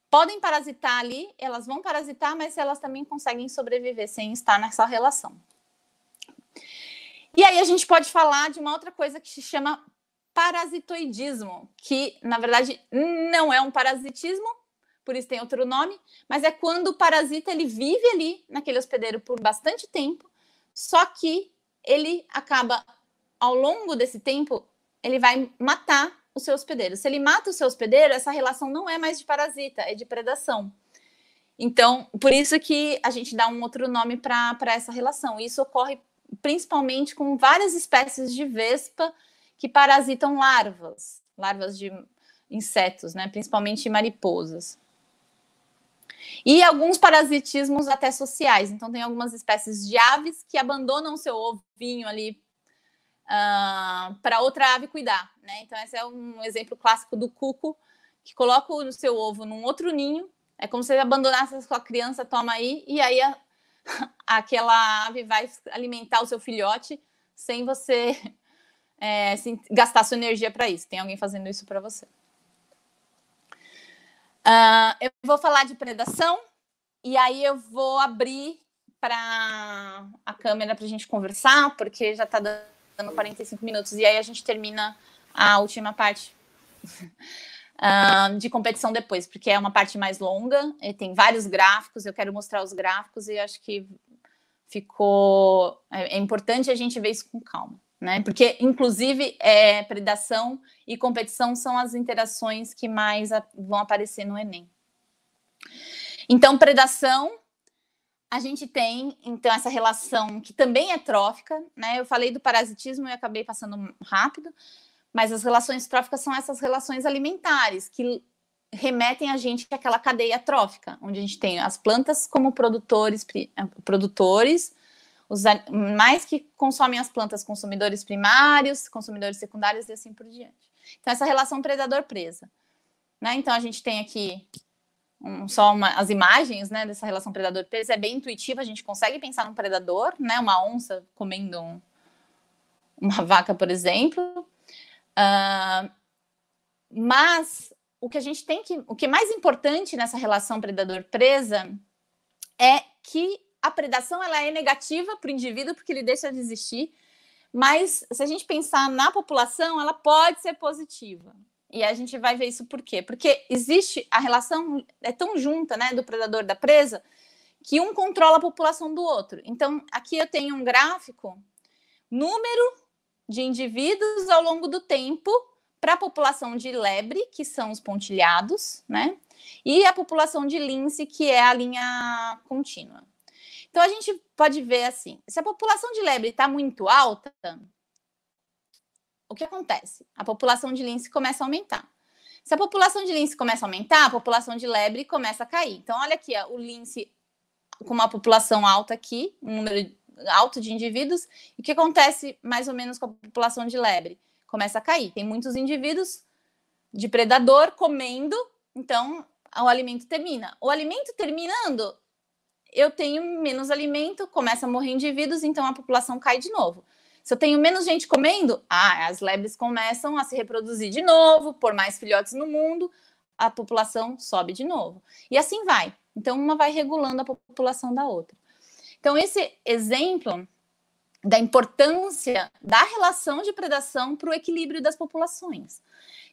podem parasitar ali, elas vão parasitar, mas elas também conseguem sobreviver sem estar nessa relação. E aí a gente pode falar de uma outra coisa que se chama parasitoidismo, que na verdade não é um parasitismo, por isso tem outro nome, mas é quando o parasita ele vive ali naquele hospedeiro por bastante tempo, só que ele acaba, ao longo desse tempo, ele vai matar o seu hospedeiro. Se ele mata o seu hospedeiro, essa relação não é mais de parasita, é de predação. Então, por isso que a gente dá um outro nome para essa relação. Isso ocorre principalmente com várias espécies de vespa que parasitam larvas de insetos, né? Principalmente mariposas. E alguns parasitismos até sociais. Então, tem algumas espécies de aves que abandonam seu ovinho ali para outra ave cuidar, né? Então, esse é um exemplo clássico do cuco, que coloca o seu ovo num outro ninho. É como se você abandonasse a sua criança, toma aí, e aí aquela ave vai alimentar o seu filhote sem você gastar sua energia para isso. Tem alguém fazendo isso para você. Eu vou falar de predação, e aí eu vou abrir para a câmera para a gente conversar, porque já está dando 45 minutos, e aí a gente termina a última parte de competição depois, porque é uma parte mais longa, tem vários gráficos, eu quero mostrar os gráficos, e acho que é importante a gente ver isso com calma, né? Porque, inclusive, predação e competição são as interações que mais vão aparecer no Enem. Então, predação, a gente tem, então, essa relação que também é trófica, né? Eu falei do parasitismo e acabei passando rápido, mas as relações tróficas são essas relações alimentares que remetem a gente àquela cadeia trófica, onde a gente tem as plantas como produtores, os animais que consomem as plantas, consumidores primários, consumidores secundários e assim por diante. Então, essa relação predador-presa, né? Então, a gente tem aqui as imagens, né, dessa relação predador-presa, é bem intuitiva, a gente consegue pensar num predador, né, uma onça comendo uma vaca, por exemplo, mas o que é mais importante nessa relação predador-presa é que a predação ela é negativa para o indivíduo porque ele deixa de existir, mas se a gente pensar na população, ela pode ser positiva. E a gente vai ver isso por quê? Porque existe a relação, é tão junta, né, do predador da presa, que um controla a população do outro. Então, aqui eu tenho um gráfico, número de indivíduos ao longo do tempo para a população de lebre, que são os pontilhados, né? E a população de lince, que é a linha contínua. Então, a gente pode ver assim, se a população de lebre está muito alta, o que acontece? A população de lince começa a aumentar. Se a população de lince começa a aumentar, a população de lebre começa a cair. Então, olha aqui, ó, o lince com uma população alta aqui, um número alto de indivíduos, e o que acontece mais ou menos com a população de lebre? Começa a cair. Tem muitos indivíduos de predador comendo, então o alimento termina. O alimento terminando, eu tenho menos alimento, começa a morrer indivíduos, então a população cai de novo. Se eu tenho menos gente comendo, as lebres começam a se reproduzir de novo, pôr mais filhotes no mundo, a população sobe de novo. E assim vai. Então, uma vai regulando a população da outra. Então, esse exemplo da importância da relação de predação para o equilíbrio das populações.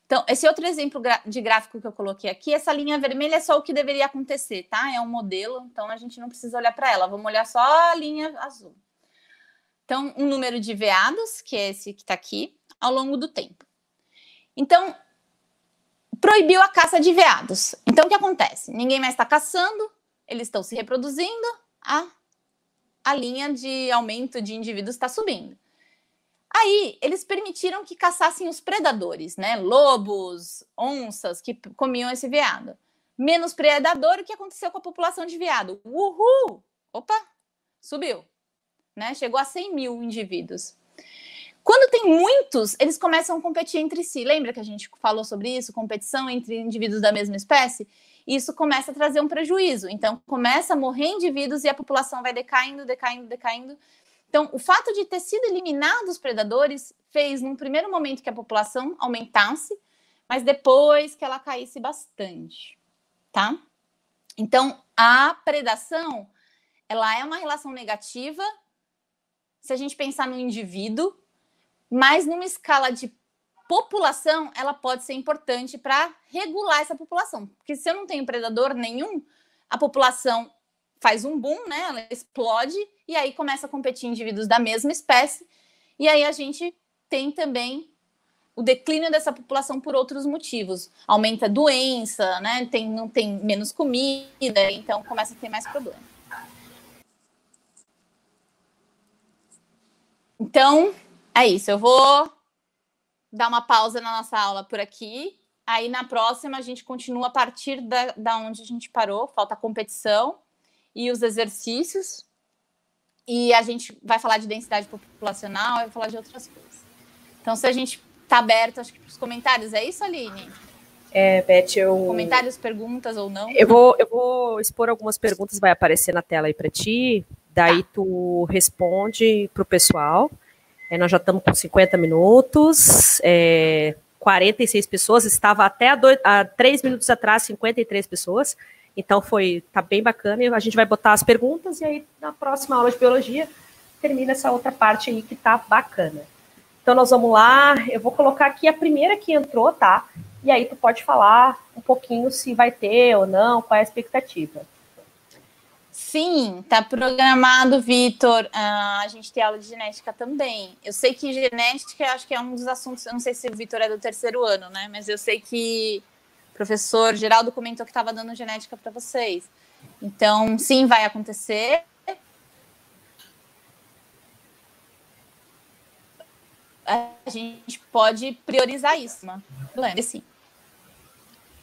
Então, esse outro exemplo de gráfico que eu coloquei aqui, essa linha vermelha é só o que deveria acontecer, tá? É um modelo, então a gente não precisa olhar para ela, vamos olhar só a linha azul. Então, um número de veados, que é esse que está aqui, ao longo do tempo. Então, proibiu a caça de veados. Então, o que acontece? Ninguém mais está caçando, eles estão se reproduzindo, a linha de aumento de indivíduos está subindo. Aí, eles permitiram que caçassem os predadores, né? Lobos, onças, que comiam esse veado. Menos predador, o que aconteceu com a população de veado? Uhul! Opa! Subiu. Né? Chegou a 100 mil indivíduos. Quando tem muitos, eles começam a competir entre si. Lembra que a gente falou sobre isso? Competição entre indivíduos da mesma espécie? Isso começa a trazer um prejuízo. Então, começa a morrer indivíduos e a população vai decaindo, decaindo, decaindo. Então, o fato de ter sido eliminados os predadores fez, num primeiro momento, que a população aumentasse, mas depois que ela caísse bastante, tá? Então, a predação, ela é uma relação negativa se a gente pensar no indivíduo, mas numa escala de população, ela pode ser importante para regular essa população. Porque se eu não tenho predador nenhum, a população faz um boom, né? Ela explode e aí começa a competir indivíduos da mesma espécie. E aí a gente tem também o declínio dessa população por outros motivos. Aumenta a doença, né? Não tem menos comida, então começa a ter mais problema. Então, é isso. Eu vou dar uma pausa na nossa aula por aqui. Aí, na próxima, a gente continua a partir da onde a gente parou. Falta a competição e os exercícios. E a gente vai falar de densidade populacional e vai falar de outras coisas. Então, se a gente está aberto, acho que para os comentários. É isso, Aline? Beth, Comentários, perguntas ou não? Eu vou expor algumas perguntas, vai aparecer na tela aí para ti, daí tu responde para o pessoal. Nós já estamos com 50 minutos, 46 pessoas, estava até há 3 minutos atrás 53 pessoas, então tá bem bacana, e a gente vai botar as perguntas, e aí na próxima aula de biologia termina essa outra parte aí que tá bacana. Então nós vamos lá, eu vou colocar aqui a primeira que entrou, tá? E aí tu pode falar um pouquinho se vai ter ou não, qual é a expectativa. Sim, tá programado, Vitor. A gente tem aula de genética também. Eu sei que genética, acho que é um dos assuntos, eu não sei se o Vitor é do 3º ano, né? Mas eu sei que o professor Geraldo comentou que estava dando genética para vocês. Então, sim, vai acontecer. A gente pode priorizar isso, né? Sim.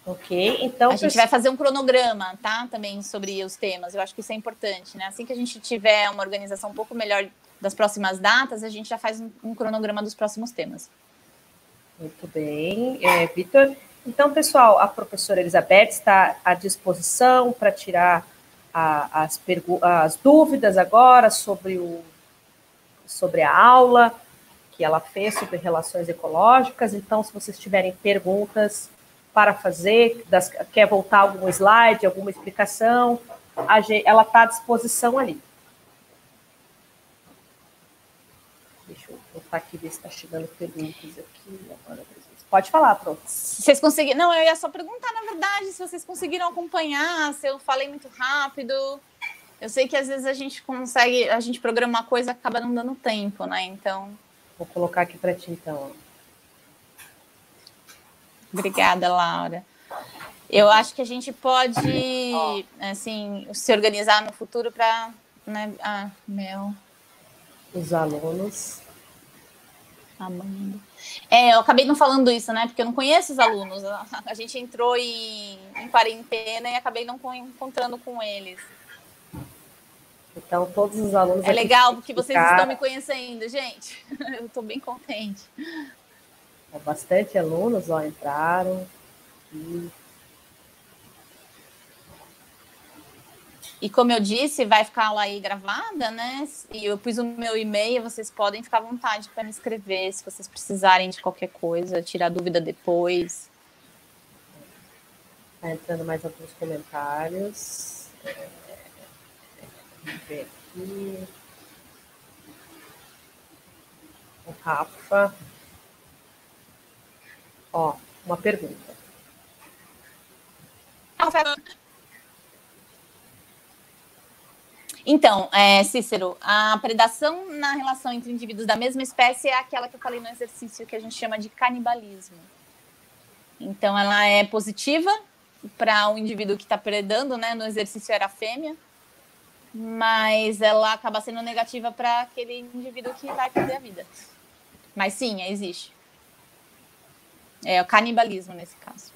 Ok, então... A gente vai fazer um cronograma, tá? Também sobre os temas. Eu acho que isso é importante, né? Assim que a gente tiver uma organização um pouco melhor das próximas datas, a gente já faz um cronograma dos próximos temas. Muito bem, Vitor. Então, pessoal, a professora Elizabeth está à disposição para tirar as dúvidas agora sobre a aula que ela fez sobre relações ecológicas. Então, se vocês tiverem perguntas para fazer, quer voltar algum slide, alguma explicação, ela está à disposição ali. Deixa eu botar aqui, ver se está chegando perguntas aqui. Agora, pode falar, pronto. Vocês conseguiram? Não, eu ia só perguntar, na verdade, se vocês conseguiram acompanhar, se eu falei muito rápido. Eu sei que às vezes a gente programa uma coisa, acaba não dando tempo, né? Então... Vou colocar aqui para ti, então. Obrigada, Laura. Eu acho que a gente pode, assim, se organizar no futuro para... Né? Os alunos. Amanda. Eu acabei não falando isso, né? Porque eu não conheço os alunos. A gente entrou em quarentena e acabei não encontrando com eles. Então, todos os alunos... É legal, porque vocês estão me conhecendo, gente. Eu estou bem contente. Bastante alunos, entraram. E como eu disse, vai ficar lá aí gravada, né? E eu pus o meu e-mail, vocês podem ficar à vontade para me escrever, se vocês precisarem de qualquer coisa, tirar dúvida depois. Está entrando mais alguns comentários. Vamos ver aqui. O Rafa. Uma pergunta. Então, Cícero, a predação na relação entre indivíduos da mesma espécie é aquela que eu falei no exercício que a gente chama de canibalismo. Então, ela é positiva para o indivíduo que está predando, né? No exercício era a fêmea, mas ela acaba sendo negativa para aquele indivíduo que vai perder a vida. Mas sim, existe. É o canibalismo nesse caso.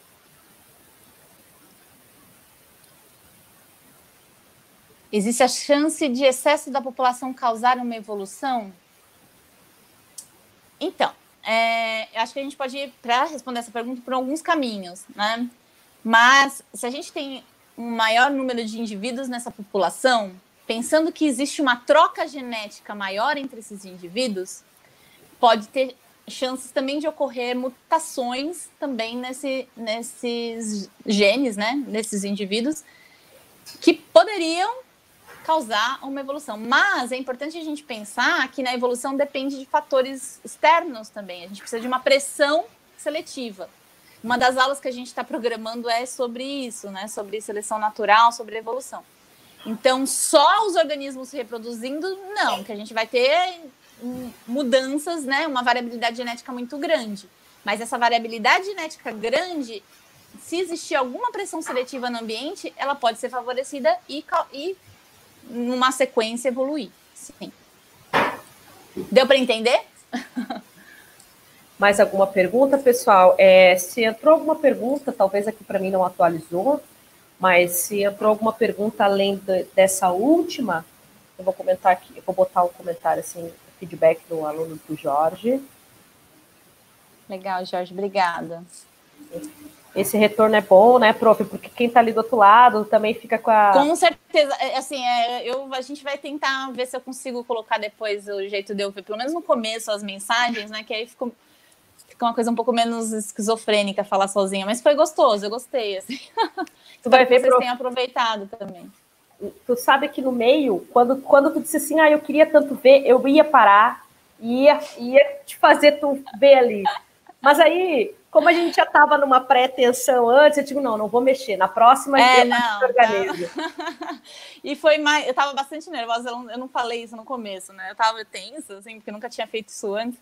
Existe a chance de excesso da população causar uma evolução? Então, eu acho que a gente pode ir, para responder essa pergunta, por alguns caminhos, né? Mas, se a gente tem um maior número de indivíduos nessa população, pensando que existe uma troca genética maior entre esses indivíduos, pode ter chances também de ocorrer mutações também nesses genes, né? Nesses indivíduos, que poderiam causar uma evolução. Mas é importante a gente pensar que na evolução depende de fatores externos também. A gente precisa de uma pressão seletiva. Uma das aulas que a gente está programando é sobre isso, né? Sobre seleção natural, sobre evolução. Então, só os organismos se reproduzindo, não, que a gente vai ter mudanças, né? Uma variabilidade genética muito grande. Mas essa variabilidade genética grande, se existir alguma pressão seletiva no ambiente, ela pode ser favorecida e numa sequência evoluir. Sim. Deu para entender? Mais alguma pergunta, pessoal? Se entrou alguma pergunta, talvez aqui para mim não atualizou, mas se entrou alguma pergunta além dessa última, eu vou comentar aqui, eu vou botar um comentário assim, feedback do aluno do Jorge. Legal, Jorge, obrigada. esse retorno é bom, né, prof? Porque quem está ali do outro lado também fica com a... Com certeza, assim, a gente vai tentar ver se eu consigo colocar depois o jeito de eu ver, pelo menos no começo, as mensagens, né, que aí fica uma coisa um pouco menos esquizofrênica falar sozinha, mas foi gostoso, eu gostei, assim. Tu vai ver, que vocês tenham aproveitado também. Tu sabe que no meio, quando tu disse assim, eu queria tanto ver, eu ia parar, ia te fazer tu ver ali. Mas aí, como a gente já estava numa pré-tensão antes, eu digo, não vou mexer. Na próxima, eu organizo. Tá. E foi mais... Eu estava bastante nervosa, eu não falei isso no começo, né? Eu estava tensa, assim, porque eu nunca tinha feito isso antes.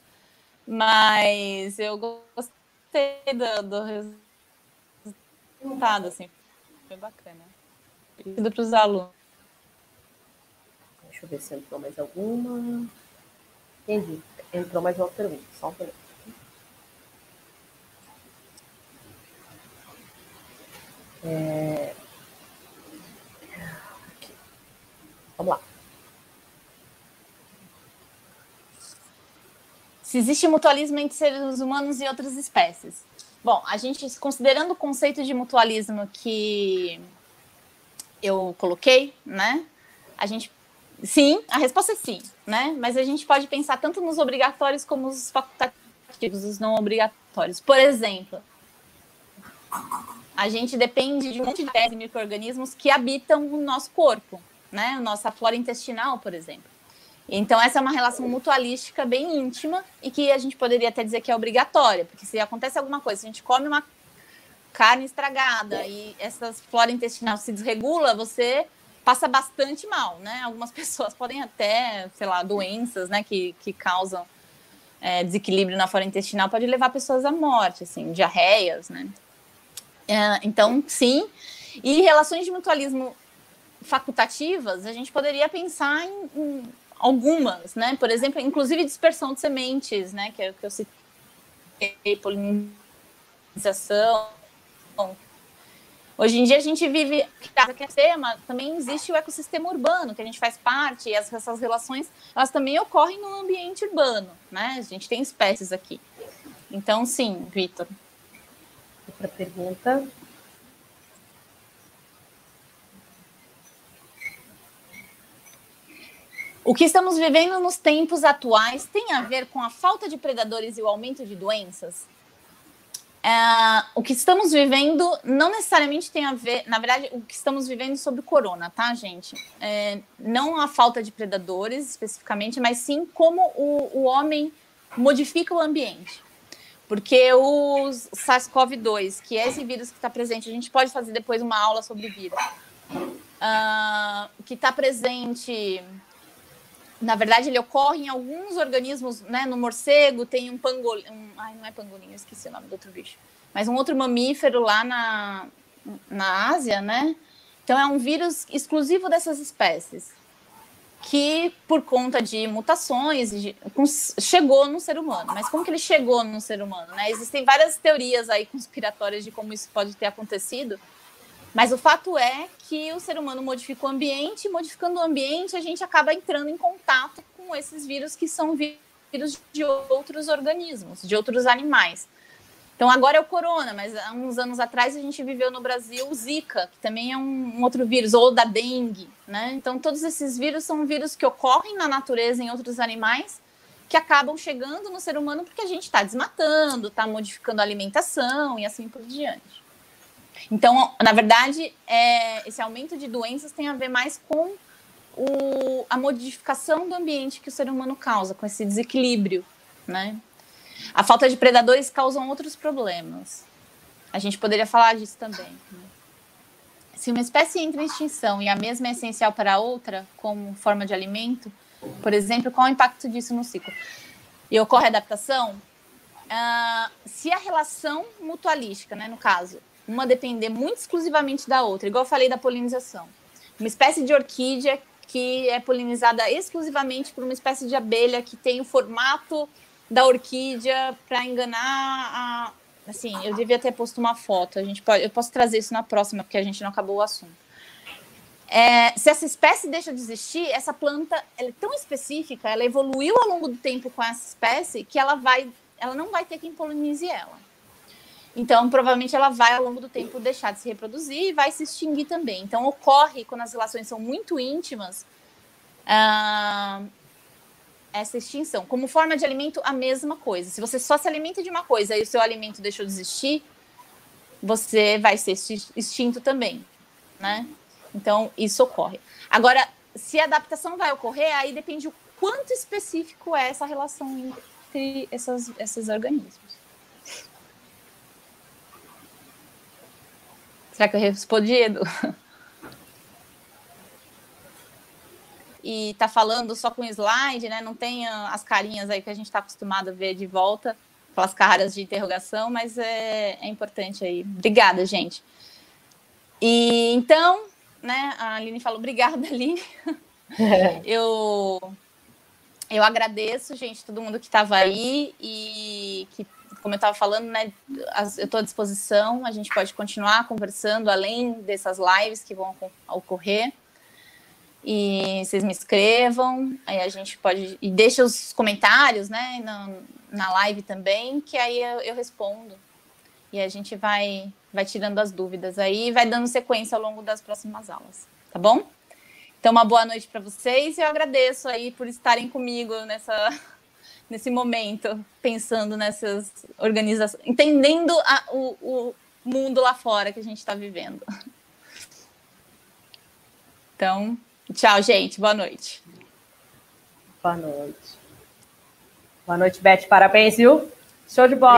Mas eu gostei do resultado, assim. Foi bacana. Pedido para os alunos. Deixa eu ver se entrou mais alguma. Entendi. Entrou mais uma pergunta. Só um pergunta. Vamos lá. Se existe mutualismo entre seres humanos e outras espécies. Bom, a gente, considerando o conceito de mutualismo que eu coloquei, né? Sim, a resposta é sim, né? Mas a gente pode pensar tanto nos obrigatórios como nos facultativos, os não obrigatórios. Por exemplo, a gente depende de um monte de micro-organismos que habitam o nosso corpo, né? Nossa flora intestinal, por exemplo. Então, essa é uma relação mutualística bem íntima e que a gente poderia até dizer que é obrigatória, porque se acontece alguma coisa, se a gente come uma carne estragada e essa flora intestinal se desregula, você passa bastante mal, né? Algumas pessoas podem até, sei lá, doenças, né, que causam desequilíbrio na flora intestinal, pode levar pessoas à morte, assim, diarreias, né? Então, sim. E relações de mutualismo facultativas, a gente poderia pensar em algumas, né? Por exemplo, inclusive dispersão de sementes, né? Que é o que eu citei, polinização. Hoje em dia a gente vive mas também existe o ecossistema urbano, que a gente faz parte, e essas relações, elas também ocorrem no ambiente urbano, né? A gente tem espécies aqui. Então, sim, Vitor. Outra pergunta. O que estamos vivendo nos tempos atuais tem a ver com a falta de predadores e o aumento de doenças? O que estamos vivendo não necessariamente tem a ver... Na verdade, o que estamos vivendo sobre o corona, tá, gente? Não a falta de predadores, especificamente, mas sim como o homem modifica o ambiente. Porque o SARS-CoV-2, que é esse vírus que está presente, a gente pode fazer depois uma aula sobre vírus, que está presente... Na verdade, ele ocorre em alguns organismos, né? No morcego tem um pangolim... não é pangolim, eu esqueci o nome do outro bicho. Mas um outro mamífero lá na Ásia, né? Então, é um vírus exclusivo dessas espécies, que, por conta de mutações, chegou no ser humano. Mas como que ele chegou no ser humano, né? Existem várias teorias aí conspiratórias de como isso pode ter acontecido. Mas o fato é que o ser humano modifica o ambiente, e modificando o ambiente, a gente acaba entrando em contato com esses vírus que são vírus de outros organismos, de outros animais. Então, agora é o corona, mas há uns anos atrás a gente viveu no Brasil o Zika, que também é um outro vírus, ou da dengue, né? Então, todos esses vírus são vírus que ocorrem na natureza em outros animais, que acabam chegando no ser humano porque a gente está desmatando, está modificando a alimentação e assim por diante. Então, na verdade, esse aumento de doenças tem a ver mais com a modificação do ambiente que o ser humano causa, com esse desequilíbrio, né? A falta de predadores causa outros problemas. A gente poderia falar disso também, né? Se uma espécie entra em extinção e a mesma é essencial para a outra, como forma de alimento, por exemplo, qual é o impacto disso no ciclo? E ocorre adaptação? Se a relação mutualística, né, no caso, uma depender muito exclusivamente da outra, igual eu falei da polinização. Uma espécie de orquídea que é polinizada exclusivamente por uma espécie de abelha que tem o formato da orquídea para enganar assim, eu devia ter posto uma foto, eu posso trazer isso na próxima, porque a gente não acabou o assunto. Se essa espécie deixa de existir, essa planta ela é tão específica, ela evoluiu ao longo do tempo com essa espécie, que ela não vai ter quem polinize ela. Então, provavelmente, ela vai, ao longo do tempo, deixar de se reproduzir e vai se extinguir também. Então, ocorre, quando as relações são muito íntimas, essa extinção. Como forma de alimento, a mesma coisa. Se você só se alimenta de uma coisa e o seu alimento deixou de existir, você vai ser extinto também, né? Então, isso ocorre. Agora, se a adaptação vai ocorrer, aí depende o quanto específico é essa relação entre esses organismos. Será que eu respondi, Edu? E tá falando só com slide, né? Não tem as carinhas aí que a gente está acostumado a ver de volta, aquelas caras de interrogação, mas é importante aí. Obrigada, gente. E então, né? A Aline falou, obrigada, Aline. Eu agradeço, gente, todo mundo que estava aí e que, como eu estava falando, né? Eu estou à disposição. A gente pode continuar conversando além dessas lives que vão ocorrer. E vocês me escrevam, aí a gente pode... E deixa os comentários, né, na live também, que aí eu respondo. E a gente vai tirando as dúvidas aí e vai dando sequência ao longo das próximas aulas, tá bom? Então, uma boa noite para vocês e eu agradeço aí por estarem comigo nesse momento, pensando nessas organizações, entendendo o mundo lá fora que a gente está vivendo. Então... Tchau, gente. Boa noite. Boa noite. Boa noite, Beth. Parabéns, viu? Show de bola.